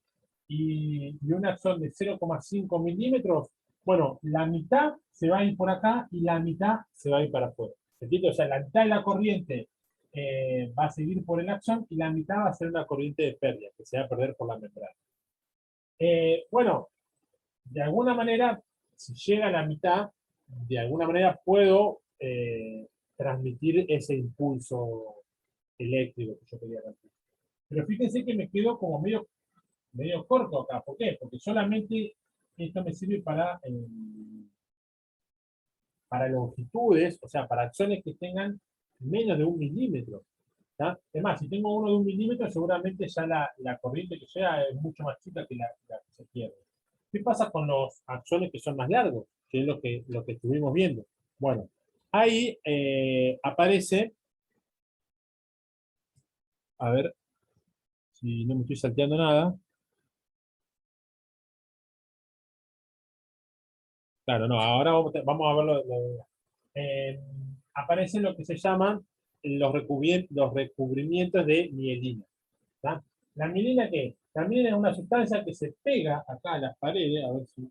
y un axón de 0,5 milímetros, bueno, la mitad se va a ir por acá y la mitad se va a ir para afuera. ¿Entiendes? O sea, la mitad de la corriente va a seguir por el axón y la mitad va a ser una corriente de pérdida, que se va a perder por la membrana. Bueno, de alguna manera, si llega a la mitad, de alguna manera puedo transmitir ese impulso eléctrico que yo quería transmitir. Pero fíjense que me quedo como medio corto acá. ¿Por qué? Porque solamente esto me sirve para longitudes, o sea, para acciones que tengan menos de 1 milímetro. ¿Tá? Es más, si tengo uno de 1 milímetro, seguramente ya la corriente que llega es mucho más chica que la que se pierde. ¿Qué pasa con los axones que son más largos? Que es lo que estuvimos viendo. Bueno, ahí aparece, a ver si no me estoy salteando nada. Claro, no, ahora vamos a verlo. Aparecen lo que se llaman los recubrimientos de mielina. ¿Tá? ¿La mielina qué es? También es una sustancia que se pega acá a las paredes, a ver si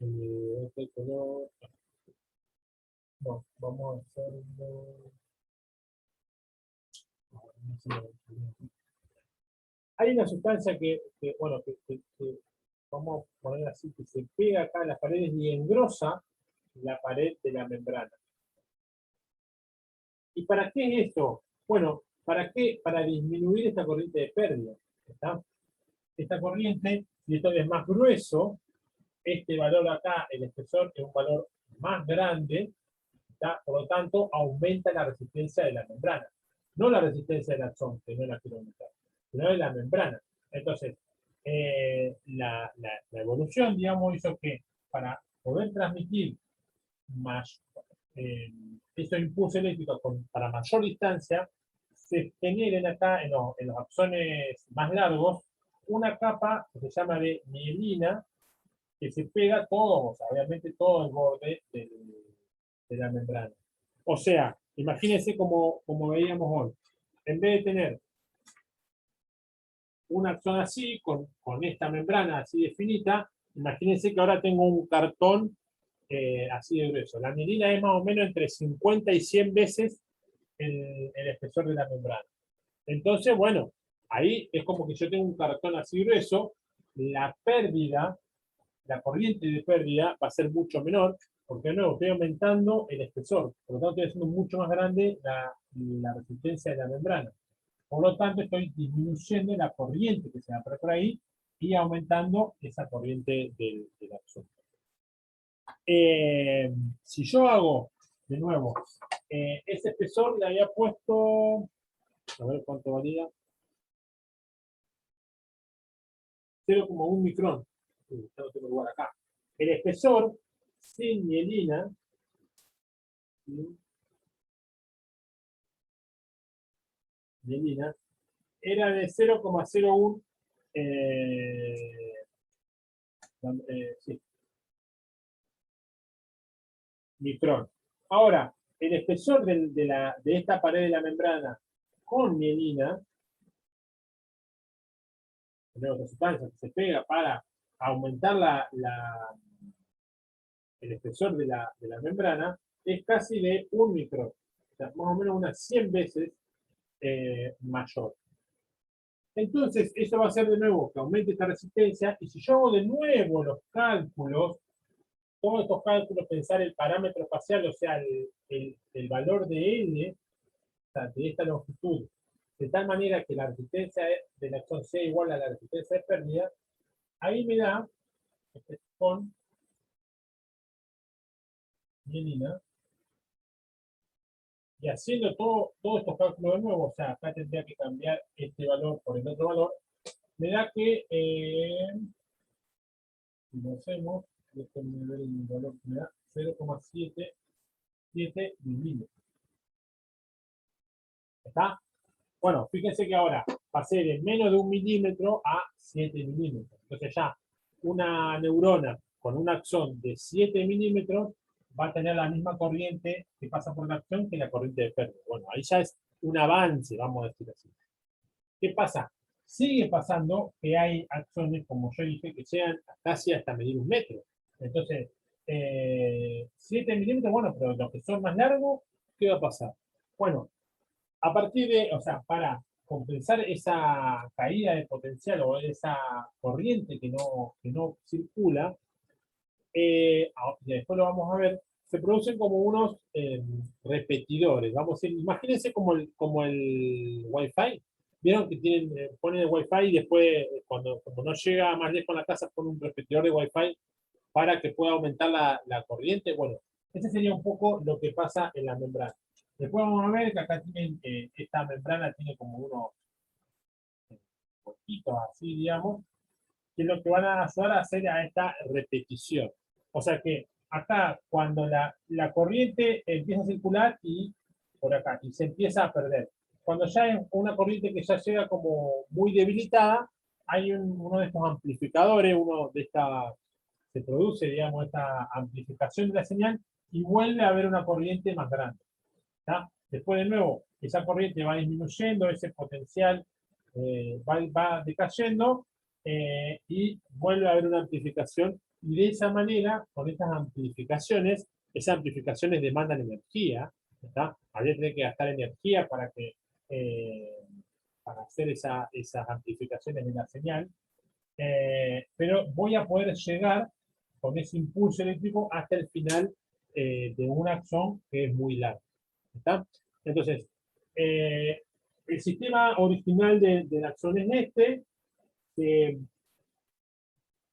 este color. No, vamos a hacerlo. Hay una sustancia bueno, vamos a poner así, que se pega acá a las paredes y engrosa la pared de la membrana. ¿Y para qué es esto? Bueno, ¿para qué? Para disminuir esta corriente de pérdida. ¿Está? Esta corriente, si esto es más grueso, este valor acá, el espesor, es un valor más grande, ¿está? Por lo tanto, aumenta la resistencia de la membrana. No la resistencia del axón, que no la quiero aumentar, sino de la membrana. Entonces, la evolución, digamos, hizo que para poder transmitir estos impulsos eléctricos para mayor distancia se generen acá en los axones más largos una capa que se llama de mielina que se pega todo, o sea, obviamente todo el borde de la membrana. O sea, imagínense como veíamos hoy. En vez de tener un axón así, con esta membrana así de finita, imagínense que ahora tengo un cartón así de grueso. La mielina es más o menos entre 50 y 100 veces el espesor de la membrana. Entonces, bueno, ahí es como que yo tengo un cartón así grueso, la pérdida, la corriente de pérdida va a ser mucho menor, porque de nuevo estoy aumentando el espesor, por lo tanto estoy haciendo mucho más grande la resistencia de la membrana. Por lo tanto, estoy disminuyendo la corriente que se va por ahí y aumentando esa corriente del axón. Si yo hago, de nuevo, ese espesor le había puesto, a ver cuánto valía, 0,1 micrón. No tengo lugar acá. El espesor sin mielina, era de 0,01 sí, micrón. Ahora, el espesor de esta pared de la membrana con mielina, otra sustancia que se pega para aumentar el espesor de la membrana, es casi de 1 micrón. O sea, más o menos unas 100 veces mayor. Entonces, eso va a hacer de nuevo que aumente esta resistencia, y si yo hago de nuevo los cálculos, todos estos cálculos, pensar el parámetro facial, o sea, el valor de L, o sea, de esta longitud, de tal manera que la resistencia de la acción sea igual a la resistencia de pérdida, ahí me da, con mielina, y haciendo todos estos cálculos de nuevo, o sea, acá tendría que cambiar este valor por el otro valor, me da que, si lo hacemos, déjenme ver el valor que me da, 0,77 milímetros. ¿Está? Bueno, fíjense que ahora pasé de menos de 1 milímetro a 7 milímetros. Entonces ya una neurona con un axón de 7 milímetros va a tener la misma corriente que pasa por el axón que la corriente de pérdida. Bueno, ahí ya es un avance, vamos a decir así. ¿Qué pasa? Sigue pasando que hay axones, como yo dije, que llegan casi hasta medir 1 metro. Entonces, 7 milímetros, bueno, pero los que son más largos, ¿qué va a pasar? Bueno, a partir de, o sea, para compensar esa caída de potencial o esa corriente que no circula, y después lo vamos a ver, se producen como unos repetidores. Vamos a decir, imagínense como el Wi-Fi. Vieron que ponen el Wi-Fi y después, cuando no llega más lejos en la casa, ponen un repetidor de Wi-Fi para que pueda aumentar la corriente. Bueno, ese sería un poco lo que pasa en la membrana. Después vamos a ver que acá esta membrana tiene como unos poquitos así, digamos, que es lo que van a ayudar a hacer a esta repetición. O sea que acá, cuando la corriente empieza a circular y por acá, y se empieza a perder. Cuando ya es una corriente que ya llega como muy debilitada, hay uno de estos amplificadores, se produce, digamos, esta amplificación de la señal y vuelve a haber una corriente más grande. ¿Tá? Después, de nuevo, esa corriente va disminuyendo, ese potencial va decayendo y vuelve a haber una amplificación. Y de esa manera, con estas amplificaciones, esas amplificaciones demandan energía. ¿Tá? Habría que gastar energía para hacer esas amplificaciones de la señal. Pero voy a poder llegar con ese impulso eléctrico hasta el final de un axón que es muy largo. ¿Está? Entonces, el sistema original del axón es este,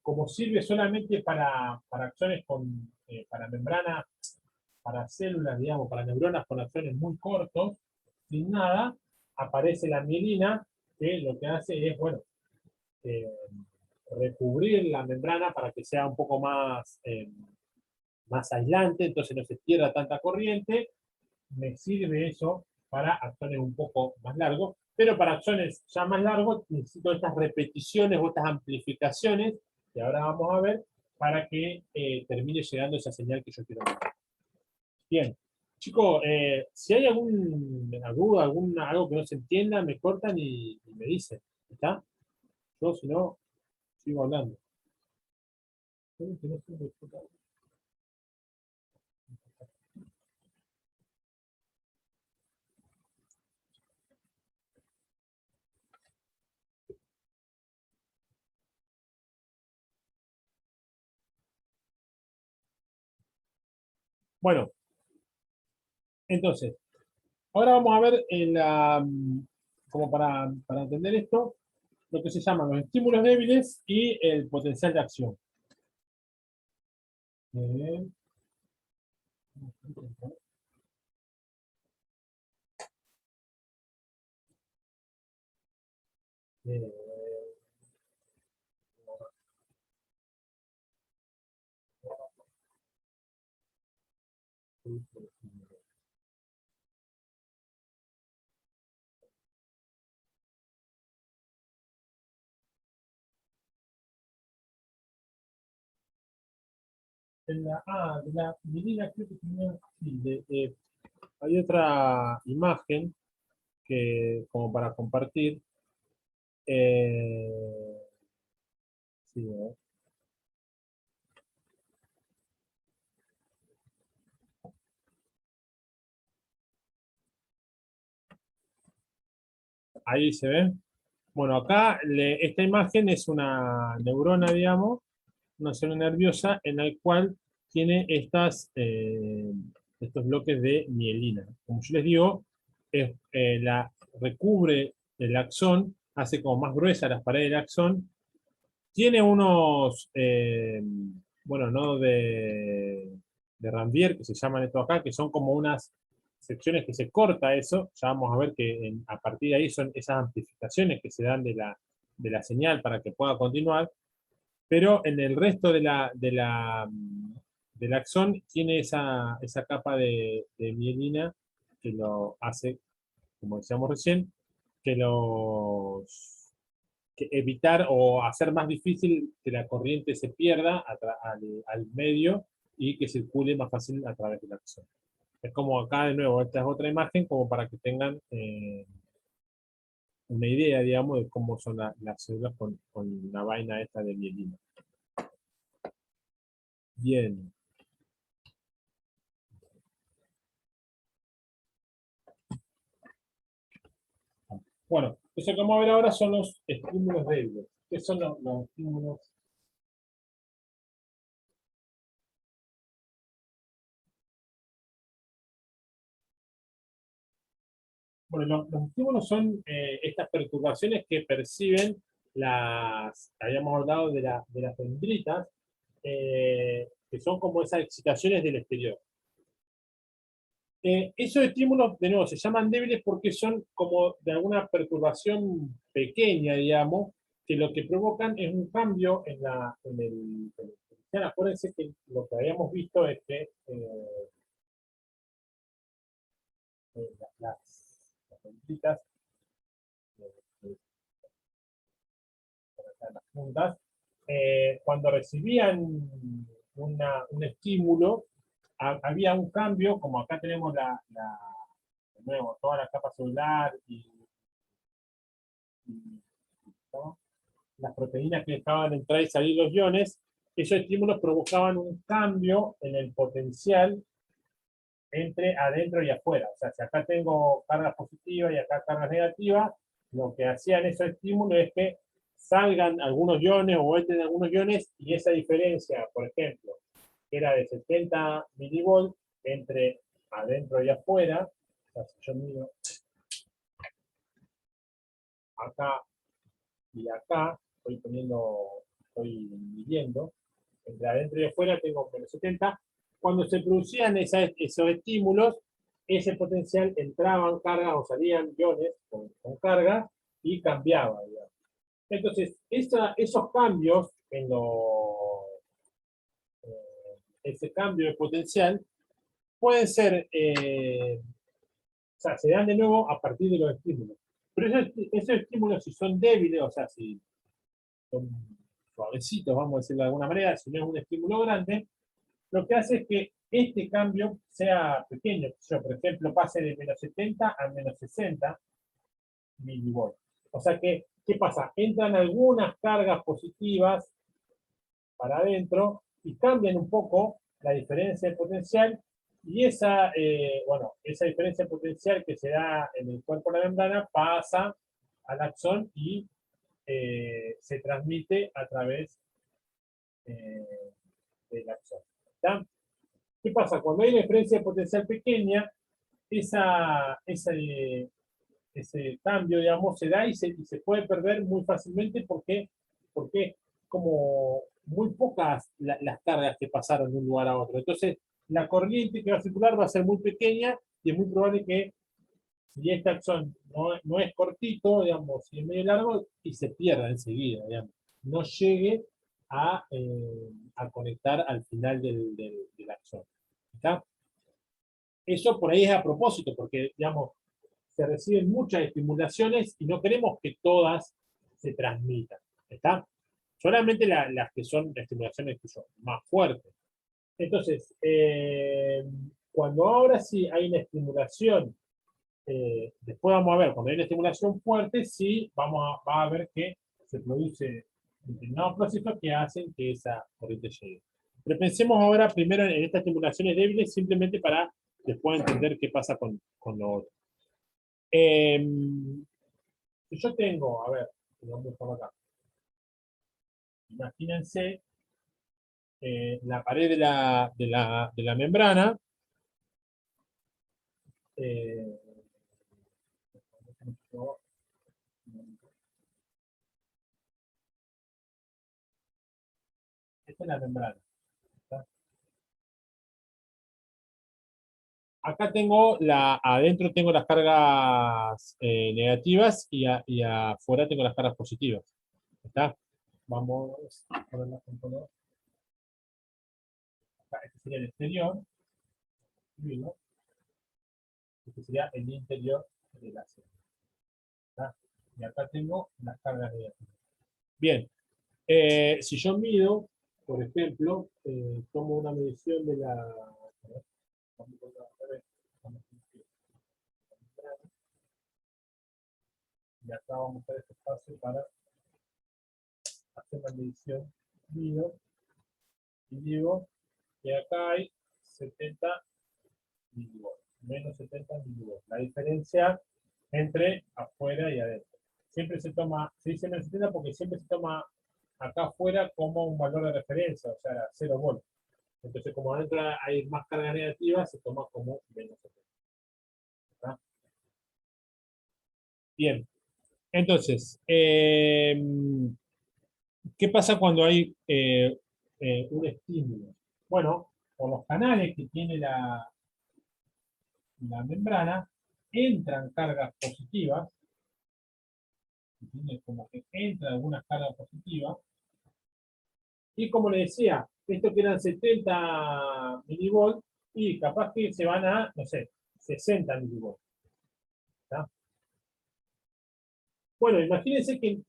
como sirve solamente para axones para membranas, para células, digamos, para neuronas con axones muy cortos, sin nada, aparece la mielina, que lo que hace es, bueno, recubrir la membrana para que sea un poco más más aislante, entonces no se pierda tanta corriente. Me sirve eso para axones un poco más largos, pero para axones ya más largos necesito estas repeticiones o estas amplificaciones, que ahora vamos a ver, para que termine llegando esa señal que yo quiero ver. Bien, chicos, si hay alguna duda, algo que no se entienda, me cortan y me dicen, ¿está? Yo, si no, sigo hablando. Bueno, entonces, ahora vamos a ver como para entender esto, lo que se llaman los estímulos débiles y el potencial de acción. Bien. Bien. De la mirina creo que tenía, sí, hay otra imagen que como para compartir. Eh, sí, ahí se ve. Bueno, acá esta imagen es una neurona, digamos, una zona nerviosa en la cual tiene estos bloques de mielina. Como yo les digo, recubre el axón, hace como más gruesas las paredes del axón, tiene unos, bueno, nodos de Ranvier, que se llaman esto acá, que son como unas secciones que se corta eso. Ya vamos a ver que a partir de ahí son esas amplificaciones que se dan de la señal para que pueda continuar, pero en el resto del axón tiene esa capa de mielina que lo hace, como decíamos recién, que evitar o hacer más difícil que la corriente se pierda al medio y que circule más fácil a través del axón. Es como acá de nuevo, esta es otra imagen como para que tengan una idea, digamos, de cómo son las células con la vaina esta de mielina. Bien. Bueno, eso que vamos a ver ahora son los estímulos débiles. ¿Qué son los estímulos? Bueno, los estímulos son estas perturbaciones que perciben habíamos hablado de las dendritas, que son como esas excitaciones del exterior. Esos estímulos, de nuevo, se llaman débiles porque son como de alguna perturbación pequeña, digamos, que lo que provocan es un cambio en el potencial. Acuérdense que lo que habíamos visto es que las dendritas, eh, las puntas, cuando recibían un estímulo, había un cambio, como acá tenemos de nuevo, toda la capa celular y, ¿no? Las proteínas que estaban entrar y salir los iones, esos estímulos provocaban un cambio en el potencial entre adentro y afuera. O sea, si acá tengo cargas positivas y acá cargas negativas, lo que hacían esos estímulos es que salgan algunos iones o entren algunos iones y esa diferencia, por ejemplo, que era de 70 milivolts entre adentro y afuera, o sea, si yo miro acá y acá, estoy midiendo, entre adentro y afuera tengo menos 70. Cuando se producían esos estímulos, ese potencial entraban cargas o salían iones con carga y cambiaba, digamos. Entonces, esos cambios ese cambio de potencial, pueden ser, o sea, se dan de nuevo a partir de los estímulos. Pero esos estímulos, si son débiles, o sea, si son suavecitos, vamos a decirlo de alguna manera, si no es un estímulo grande, lo que hace es que este cambio sea pequeño. Yo, por ejemplo, pase de menos 70 a menos 60 milivolts. O sea que, ¿qué pasa? Entran algunas cargas positivas para adentro y cambian un poco la diferencia de potencial y esa, bueno, esa diferencia de potencial que se da en el cuerpo de la membrana pasa al axón y se transmite a través del axón. ¿Está? ¿Qué pasa? Cuando hay una diferencia de potencial pequeña, ese cambio, digamos, se da y se puede perder muy fácilmente porque como muy pocas las cargas que pasaron de un lugar a otro. Entonces, la corriente que va a circular va a ser muy pequeña y es muy probable que si este axón no es cortito, digamos, si es medio largo, y se pierda enseguida, digamos. No llegue a conectar al final del axón. ¿Está? Eso por ahí es a propósito, porque, digamos, se reciben muchas estimulaciones y no queremos que todas se transmitan. ¿Está? Solamente las que son estimulaciones que son más fuertes. Entonces, cuando ahora sí hay una estimulación, después vamos a ver, cuando hay una estimulación fuerte, sí va a ver que se produce determinados procesos que hacen que esa corriente llegue. Pero pensemos ahora primero en estas estimulaciones débiles, simplemente para después entender qué pasa con lo otro. Si yo tengo, a ver, vamos por acá. Imagínense la pared de la membrana. Eh, esta es la membrana. ¿Está? Acá tengo adentro tengo las cargas negativas y afuera tengo las cargas positivas. ¿Está? Vamos a ponerlas con color. Acá, este sería el exterior. ¿No? Este sería el interior de la celda. ¿Está? Y acá tengo las cargas negativas. Bien, si yo mido, por ejemplo, tomo una medición de la... Y acá vamos a usar este espacio para hacer la medición. Mido y digo que acá hay 70 milivolts, menos 70 milivolts. La diferencia entre afuera y adentro. Siempre se dice menos 70 porque siempre se toma acá afuera como un valor de referencia, o sea, 0 volts. Entonces, como adentro hay más carga negativa, se toma como menos 70. ¿Verdad? Bien, entonces, ¿qué pasa cuando hay un estímulo? Bueno, por los canales que tiene la membrana, entran cargas positivas, como que entran algunas cargas positivas, y como le decía, esto que eran 70 milivolts, y capaz que se van a, no sé, 60 milivolts. ¿Está? Bueno, imagínense que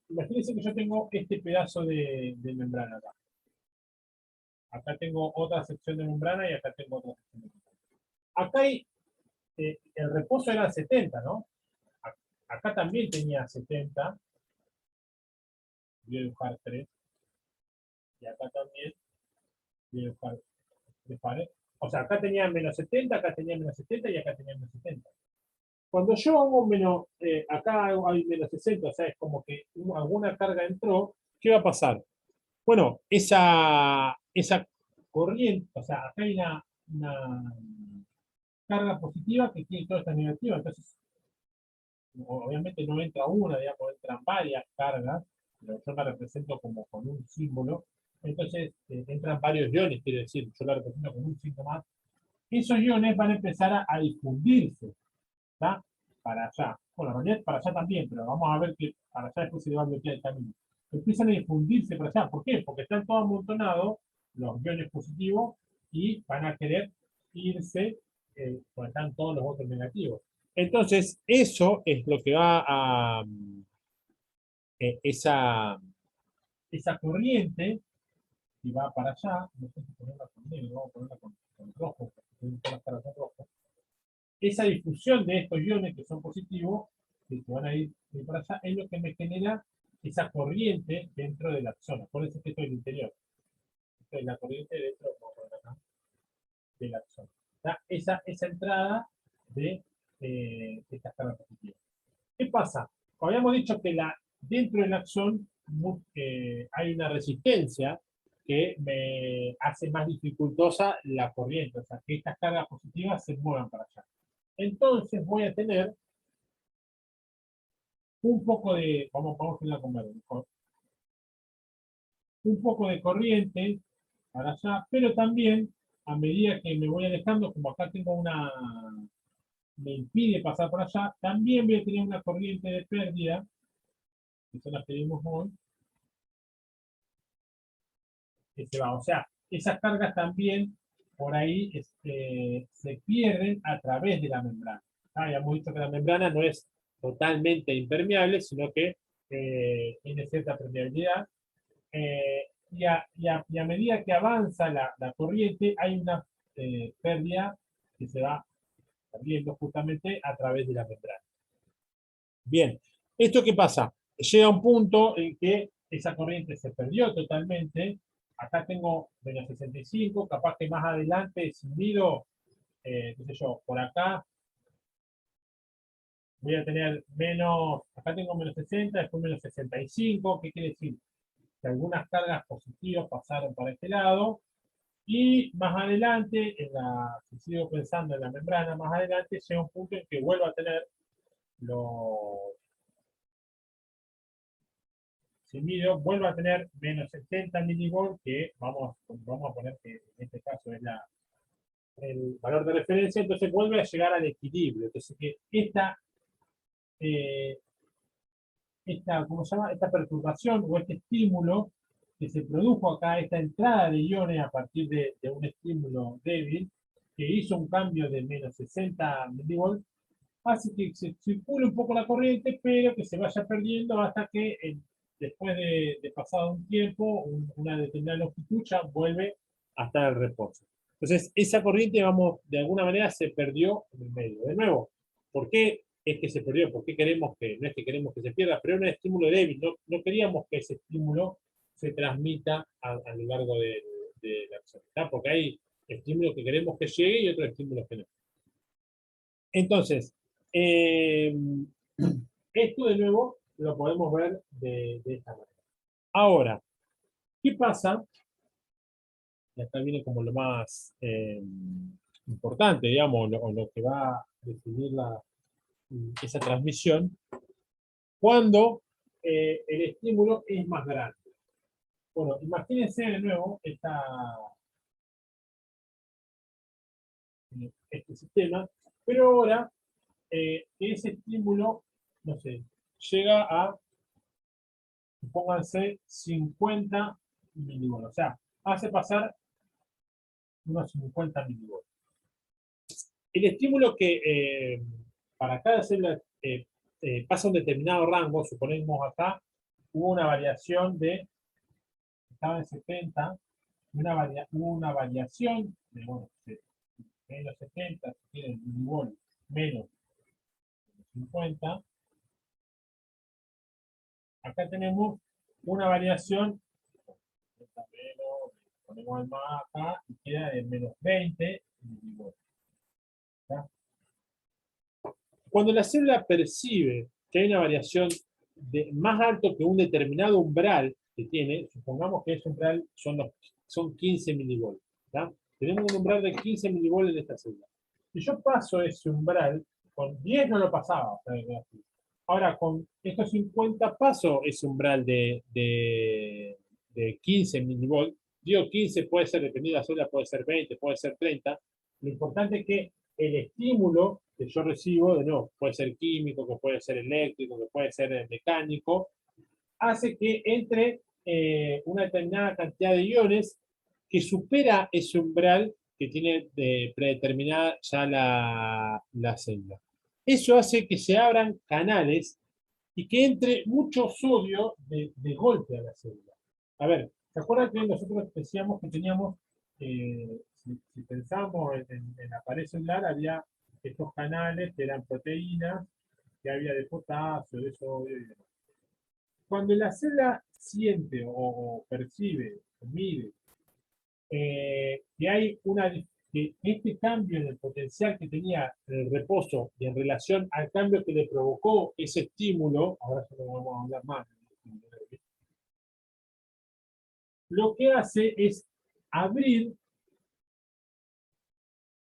yo tengo este pedazo de membrana acá. Acá tengo otra sección de membrana y acá tengo otra sección de membrana. Acá hay, el reposo era 70, ¿no? Acá también tenía 70. Voy a dibujar 3. Y acá también voy a dibujar 3 pares. O sea, acá tenía menos 70, acá tenía menos 70 y acá tenía menos 70. Cuando yo hago menos, acá hay menos 60, o sea, es como que alguna carga entró, ¿qué va a pasar? Bueno, esa corriente, o sea, acá hay una carga positiva que tiene toda esta negativa, entonces obviamente no entra una, digamos, entran varias cargas, pero yo la represento como con un símbolo, entonces entran varios iones, quiere decir, yo la represento con un signo más, esos iones van a empezar a difundirse, ¿está? Para allá, bueno, en realidad para allá también, pero vamos a ver que para allá después se le va a bloquear el camino. Empiezan a difundirse para allá, ¿por qué? Porque están todos amontonados los iones positivos y van a querer irse, pues están todos los otros negativos. Entonces, eso es lo que va a, esa corriente que va para allá, no sé si ponerla con negro, vamos a ponerla con rojo, porque tengo todas las caras con rojo. Esa difusión de estos iones que son positivos, que van a ir para allá, es lo que me genera esa corriente dentro de la zona. Por eso es que esto es el interior. Esto es la corriente dentro de la zona. Esa entrada de estas cargas positivas. ¿Qué pasa? Como habíamos dicho que dentro del axón hay una resistencia que me hace más dificultosa la corriente, o sea, que estas cargas positivas se muevan para allá. Entonces voy a tener un poco de, vamos a ponerla con verde, un poco de corriente para allá, pero también a medida que me voy alejando, como acá tengo me impide pasar por allá, también voy a tener una corriente de pérdida, que son las que vimos hoy, que se va. O sea, esas cargas también por ahí se pierden a través de la membrana. Ya hemos dicho que la membrana no es totalmente impermeable, sino que tiene cierta permeabilidad. Y a medida que avanza la corriente, hay una pérdida que se va perdiendo justamente a través de la membrana. Bien, ¿esto qué pasa? Llega un punto en que esa corriente se perdió totalmente. Acá tengo menos 65, capaz que más adelante, si mido, qué sé yo, por acá, voy a tener menos, acá tengo menos 60, después menos 65, ¿qué quiere decir? Que algunas cargas positivas pasaron para este lado, y más adelante, si sigo pensando en la membrana, más adelante llega un punto en que vuelvo a tener los si mido, vuelvo a tener menos 70 milivolts, que vamos a poner que en este caso es el valor de referencia, entonces vuelve a llegar al equilibrio. Entonces, que eh, ¿cómo se llama? Esta perturbación o este estímulo que se produjo acá, esta entrada de iones a partir de un estímulo débil, que hizo un cambio de menos 60 milivolts, hace que se circule un poco la corriente, pero que se vaya perdiendo hasta que después de pasado un tiempo, una determinada longitud ya vuelve a estar el reposo. Entonces, esa corriente, vamos, de alguna manera se perdió en el medio. De nuevo, ¿por qué es que se perdió? ¿Por qué queremos que, no es que queremos que se pierda, pero es un estímulo débil? No queríamos que ese estímulo se transmita a lo largo de la acción, porque hay estímulos que queremos que llegue y otros estímulos que no. Entonces, eh, esto de nuevo lo podemos ver de esta manera. Ahora, ¿qué pasa? Y acá viene como lo más importante, digamos, o lo que va a definir esa transmisión, cuando el estímulo es más grande. Bueno, imagínense de nuevo este sistema, pero ahora ese estímulo, no sé, llega a, pónganse, 50 milivolts. O sea, hace pasar unos 50 milivolts. El estímulo que para cada célula pasa un determinado rango, suponemos acá, hubo una variación estaba en 70, una variación de, bueno, menos 70, si quieren, milivolts, menos 50. Acá tenemos una variación, menos, ponemos el más acá, y queda de menos 20 milivolts. ¿Ya? Cuando la célula percibe que hay una variación más alto que un determinado umbral que tiene, supongamos que ese umbral son 15 milivolts. ¿Ya? Tenemos un umbral de 15 milivolts en esta célula. Si yo paso ese umbral, con 10 no lo pasaba. Ahora, con estos 50 paso ese umbral de 15 milivolts. Digo 15, puede ser, dependiendo de la célula, puede ser 20, puede ser 30. Lo importante es que el estímulo que yo recibo, de nuevo, puede ser químico, que puede ser eléctrico, que puede ser mecánico, hace que entre una determinada cantidad de iones que supera ese umbral que tiene predeterminada ya la célula. Eso hace que se abran canales y que entre mucho sodio de golpe a la célula. A ver, ¿se acuerdan que nosotros decíamos que teníamos, si pensamos en la pared celular, había estos canales que eran proteínas, que había de potasio, de sodio y demás? Cuando la célula siente o percibe, o mide, que hay que este cambio en el potencial que tenía en el reposo y en relación al cambio que le provocó ese estímulo, ahora ya no vamos a hablar más, lo que hace es abrir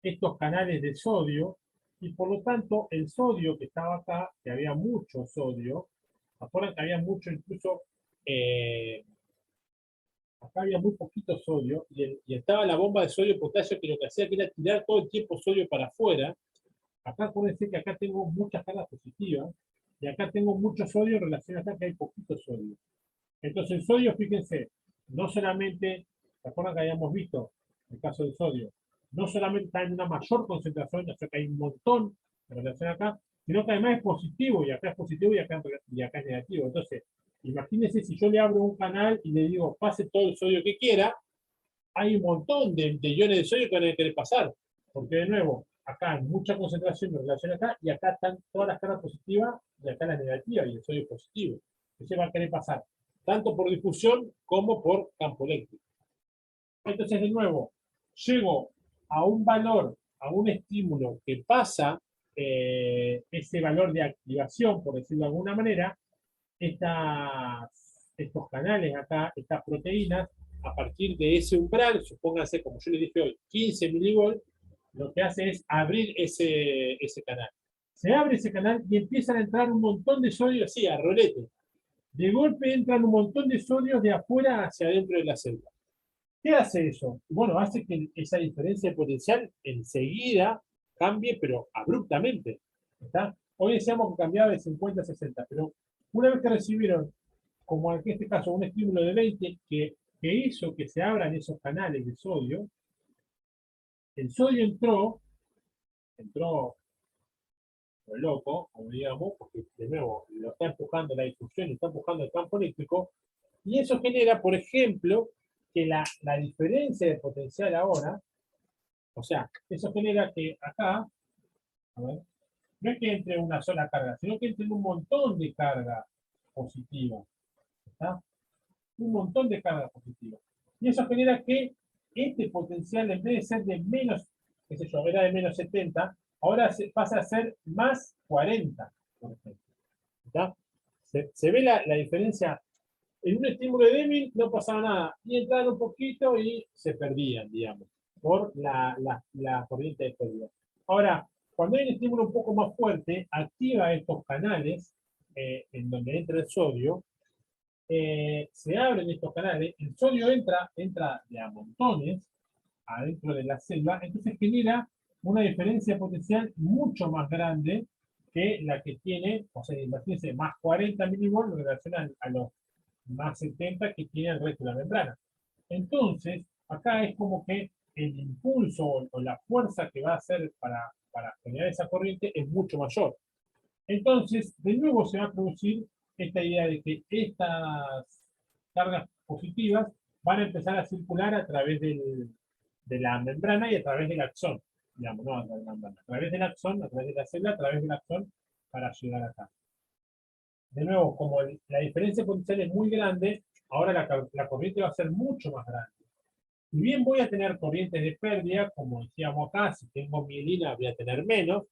estos canales de sodio y por lo tanto el sodio que estaba acá, que había mucho sodio, acuerdan que había mucho incluso, acá había muy poquito sodio y estaba la bomba de sodio potasio que lo que hacía que era tirar todo el tiempo sodio para afuera. Acá acuérdense que acá tengo muchas cargas positivas y acá tengo mucho sodio en relación a acá que hay poquito sodio. Entonces el sodio, fíjense, no solamente, ¿se acuerdan que habíamos visto el caso del sodio? No solamente está en una mayor concentración, o sea que hay un montón en relación acá, sino que además es positivo, y acá es positivo y acá es negativo. Entonces, imagínense si yo le abro un canal y le digo, pase todo el sodio que quiera, hay un montón de iones de sodio que van a querer pasar. Porque de nuevo, acá hay mucha concentración en relación acá, y acá están todas las cargas positivas, y acá las negativas, y el sodio positivo. Entonces va a querer pasar tanto por difusión como por campo eléctrico. Entonces, de nuevo, llego a un valor, a un estímulo que pasa ese valor de activación, por decirlo de alguna manera, estos canales acá, estas proteínas, a partir de ese umbral, supónganse, como yo les dije hoy, 15 milivolts, lo que hace es abrir ese canal. Se abre ese canal y empiezan a entrar un montón de sodio así, a rolete. De golpe entran un montón de sodios de afuera hacia adentro de la célula. ¿Qué hace eso? Bueno, hace que esa diferencia de potencial enseguida cambie, pero abruptamente. ¿Está? Hoy decíamos que cambiaba de 50 a 60, pero una vez que recibieron, como en este caso, un estímulo de 20 que hizo que se abran esos canales de sodio, el sodio entró loco, como digamos, porque de nuevo lo está empujando la difusión y está empujando el campo eléctrico, y eso genera, por ejemplo, que la diferencia de potencial ahora, o sea, eso genera que acá, a ver, no es que entre una sola carga, sino que entre un montón de cargas positivas, ¿está? Un montón de cargas positivas. Y eso genera que este potencial, en vez de ser de menos, qué sé yo, era de menos 70, ahora pasa a ser más 40, por ejemplo. ¿Está? Se ve la diferencia. En un estímulo débil no pasaba nada, y entraban un poquito y se perdían, digamos, por la corriente de pérdida. Ahora, cuando hay un estímulo un poco más fuerte, activa estos canales en donde entra el sodio, se abren estos canales, el sodio entra de a montones adentro de la célula, entonces genera una diferencia potencial mucho más grande que la que tiene, o sea, imagínense, más 40 milivolts en relación a los más 70 que tiene el resto de la membrana. Entonces, acá es como que el impulso o la fuerza que va a hacer para generar esa corriente es mucho mayor. Entonces, de nuevo se va a producir esta idea de que estas cargas positivas van a empezar a circular a través de la membrana y a través del axón, digamos, no a través de la membrana, a través del axón, a través de la célula, a través del axón para llegar acá. De nuevo, como la diferencia potencial es muy grande, ahora la corriente va a ser mucho más grande. Si bien voy a tener corrientes de pérdida, como decíamos acá, si tengo mielina voy a tener menos,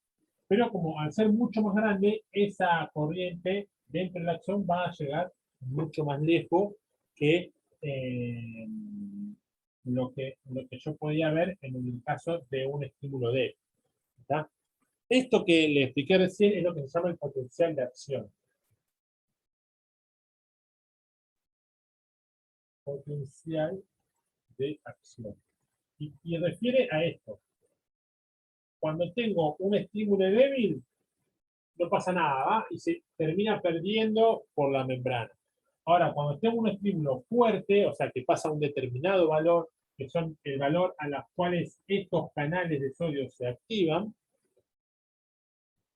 pero como al ser mucho más grande, esa corriente dentro del axón va a llegar mucho más lejos que lo que yo podía ver en el caso de un estímulo D. ¿Está? Esto que le expliqué recién es lo que se llama el potencial de acción. Potencial de acción. Y refiere a esto. Cuando tengo un estímulo débil, no pasa nada, ¿va? Y se termina perdiendo por la membrana. Ahora, cuando tengo un estímulo fuerte, o sea, que pasa a un determinado valor que son el valor a los cuales estos canales de sodio se activan,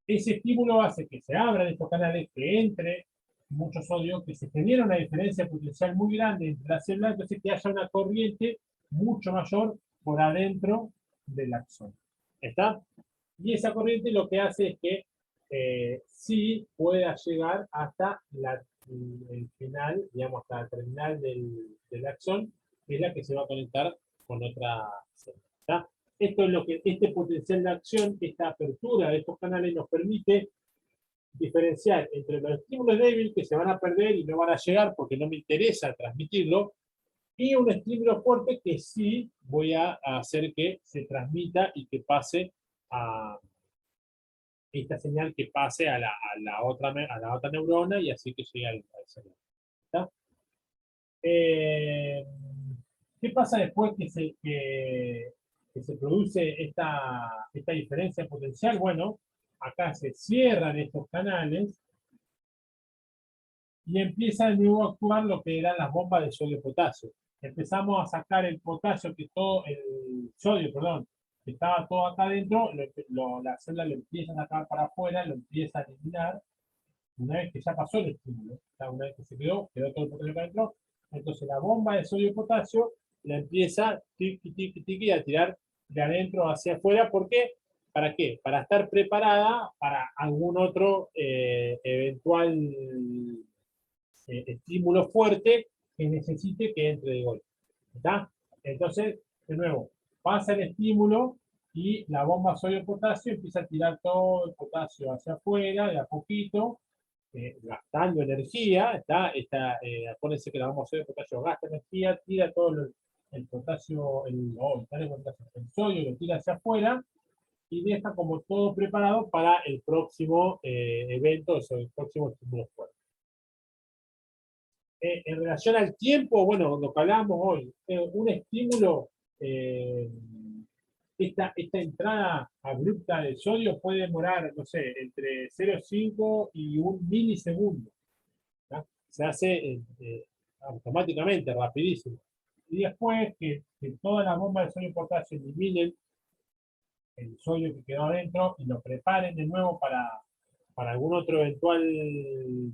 ese estímulo hace que se abran estos canales, que entre mucho sodio, que se genere una diferencia potencial muy grande entre las células, entonces que haya una corriente mucho mayor por adentro del axón. ¿Está? Y esa corriente lo que hace es que sí pueda llegar hasta el final, digamos, hasta la terminal del axón, que es la que se va a conectar con otra célula. ¿Está? Esto es lo que, este potencial de acción, esta apertura de estos canales nos permite diferenciar entre los estímulos débiles que se van a perder y no van a llegar porque no me interesa transmitirlo, y un estímulo fuerte que sí voy a hacer que se transmita y que pase a esta señal, que pase a la otra neurona y así que llegue al cerebro. ¿Está? ¿Qué pasa después que se produce esta diferencia potencial? Bueno, acá se cierran estos canales y empieza de nuevo a actuar lo que eran las bombas de sodio-potasio. Empezamos a sacar el potasio, el sodio, perdón, que estaba todo acá adentro, la célula lo empieza a sacar para afuera, lo empieza a eliminar, una vez que ya pasó el estímulo, una vez que se quedó todo el potasio acá adentro, entonces la bomba de sodio-potasio la empieza tiqui, tiqui, tiqui, a tirar de adentro hacia afuera. ¿Por qué? ¿Para qué? Para estar preparada para algún otro eventual estímulo fuerte que necesite que entre de golpe. ¿Está? Entonces, de nuevo, pasa el estímulo y la bomba sodio-potasio empieza a tirar todo el potasio hacia afuera de a poquito, gastando energía. Acuérdense que la bomba sodio-potasio gasta energía, tira todo el potasio, el sodio, lo tira hacia afuera y deja como todo preparado para el próximo evento, el próximo estímulo fuerte. En relación al tiempo, bueno, lo que hablábamos hoy, un estímulo, esta entrada abrupta de sodio puede demorar, no sé, entre 0,5 y 1 milisegundo. ¿tá? Se hace automáticamente, rapidísimo. Y después que toda la bomba de sodio-potasio eliminen el sodio que quedó adentro y lo preparen de nuevo para algún otro eventual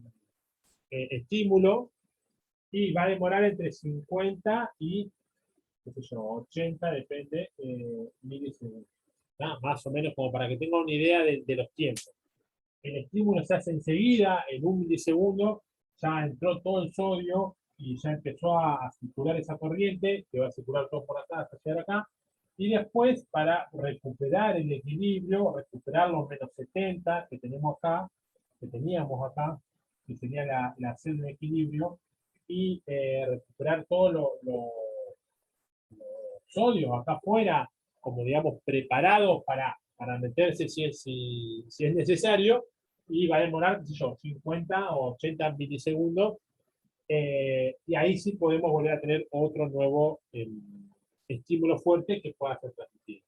estímulo, y va a demorar entre 50 y, qué sé yo, 80, depende, milisegundos. ¿tá? Más o menos como para que tengan una idea de los tiempos. El estímulo se hace enseguida, en 1 milisegundo, ya entró todo el sodio y ya empezó a circular esa corriente, que va a circular todo por acá, hasta llegar acá. Y después, para recuperar el equilibrio, recuperar los menos 70 que tenemos acá, que teníamos acá, que sería la célula de equilibrio, y recuperar todos los sodios acá afuera, como digamos, preparados para meterse si es necesario, y va a demorar, qué sé yo, 50 o 80 milisegundos, y ahí sí podemos volver a tener otro nuevo estímulo fuerte que pueda ser transmitido.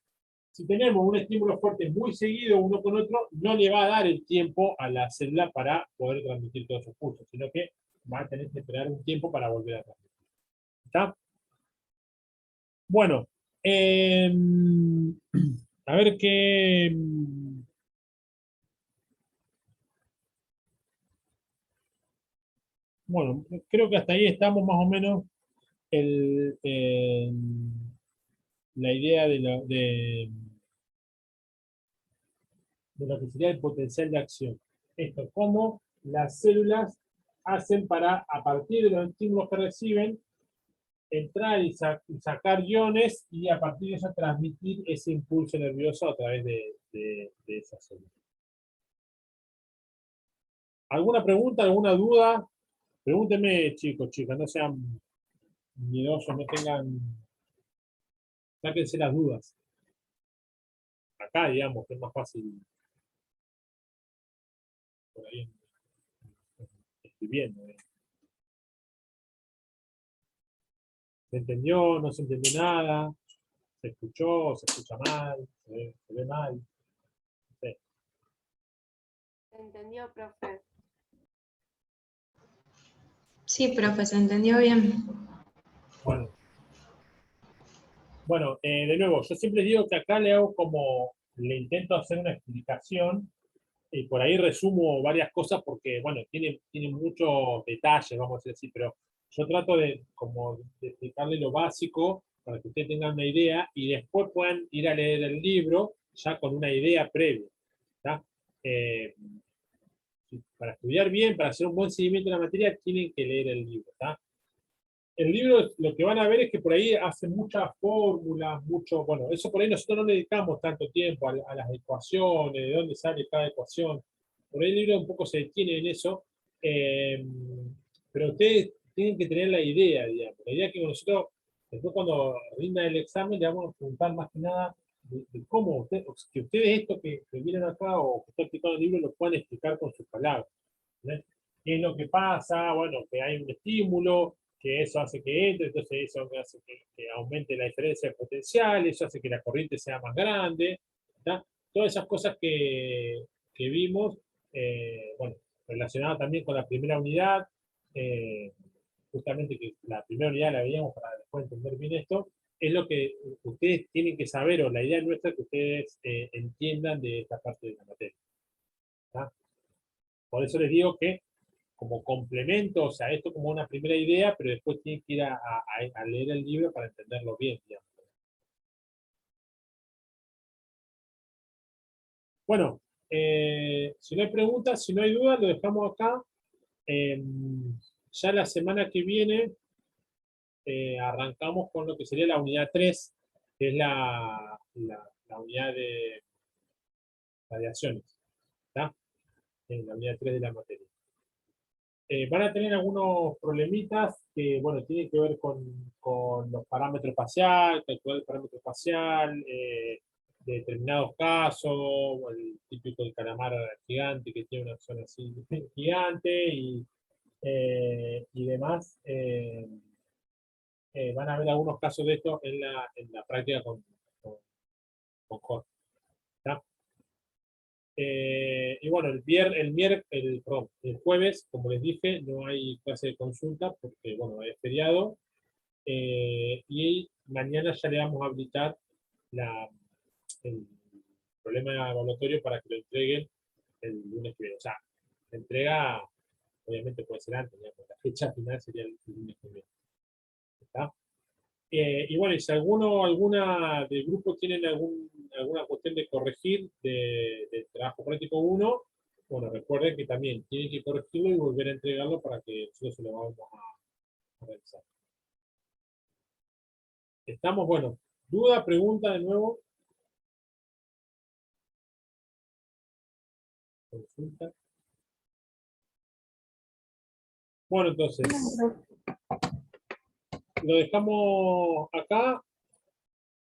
Si tenemos un estímulo fuerte muy seguido uno con otro, no le va a dar el tiempo a la célula para poder transmitir todos esos pulsos, sino que va a tener que esperar un tiempo para volver a transmitir. ¿Está? Bueno, a ver qué... Bueno, creo que hasta ahí estamos más o menos la idea de lo que sería el potencial de acción. Esto, cómo las células hacen para, a partir de los estímulos que reciben, entrar y sacar iones y a partir de eso transmitir ese impulso nervioso a través de esas células. ¿Alguna pregunta, alguna duda? Pregúntenme, chicos, chicas, no sean miedosos, no tengan... Sáquense las dudas. Acá, digamos, que es más fácil por ahí escribiendo. ¿Se entendió? ¿No se entendió nada? ¿Se escuchó? ¿Se escucha mal? ¿Se ve mal? No sé. ¿Se entendió, profe? Sí, profe, se entendió bien. Bueno. Bueno, de nuevo, yo siempre digo que acá le hago como, le intento hacer una explicación y por ahí resumo varias cosas porque, bueno, tiene muchos detalles, vamos a decir así, pero yo trato de, como, de explicarle lo básico para que ustedes tengan una idea y después puedan ir a leer el libro ya con una idea previa. ¿Tá? Eh, para estudiar bien, para hacer un buen seguimiento de la materia, tienen que leer el libro. ¿Tá? El libro lo que van a ver es que por ahí hacen muchas fórmulas, mucho, bueno, eso por ahí nosotros no le dedicamos tanto tiempo a las ecuaciones, de dónde sale cada ecuación. Por ahí el libro un poco se detiene en eso, eh, pero ustedes tienen que tener la idea, digamos. La idea es que nosotros, después cuando rinda el examen, le vamos a preguntar más que nada de cómo que ustedes esto que vienen acá o que está explicado en el libro lo puedan explicar con sus palabras. ¿No? ¿Qué es lo que pasa? Bueno, que hay un estímulo, que eso hace que entre, entonces eso hace que aumente la diferencia de potencial, eso hace que la corriente sea más grande, ¿tá? Todas esas cosas que vimos, bueno, relacionadas también con la primera unidad, eh, justamente que la primera unidad la veíamos para después entender bien esto, es lo que ustedes tienen que saber, o la idea nuestra es que ustedes entiendan de esta parte de la materia. ¿Tá? Por eso les digo que como complemento, o sea, esto como una primera idea, pero después tienen que ir a leer el libro para entenderlo bien, digamos. Bueno, si no hay preguntas, si no hay dudas, lo dejamos acá. Eh, ya la semana que viene arrancamos con lo que sería la unidad 3, que es la unidad de radiaciones, ¿tá? La unidad 3 de la materia. Van a tener algunos problemitas que, bueno, tienen que ver con los parámetros espaciales, calcular el parámetro espacial, de determinados casos, el típico del calamar gigante que tiene una zona así gigante y demás. Van a haber algunos casos de esto en la práctica con Jorge. ¿Tá? Y bueno, el jueves, como les dije, no hay clase de consulta porque, bueno, es feriado. Y mañana ya le vamos a habilitar el problema evaluatorio para que lo entreguen el lunes que viene. O sea, la entrega, obviamente puede ser antes, ¿no? La fecha final sería el lunes que viene. ¿Está? Y bueno, y si alguna del grupo tienen alguna cuestión de corregir del trabajo práctico 1, bueno, recuerden que también tienen que corregirlo y volver a entregarlo para que nosotros se lo vamos a realizar. Estamos, bueno, duda, pregunta de nuevo, consulta. Bueno, entonces, lo dejamos acá.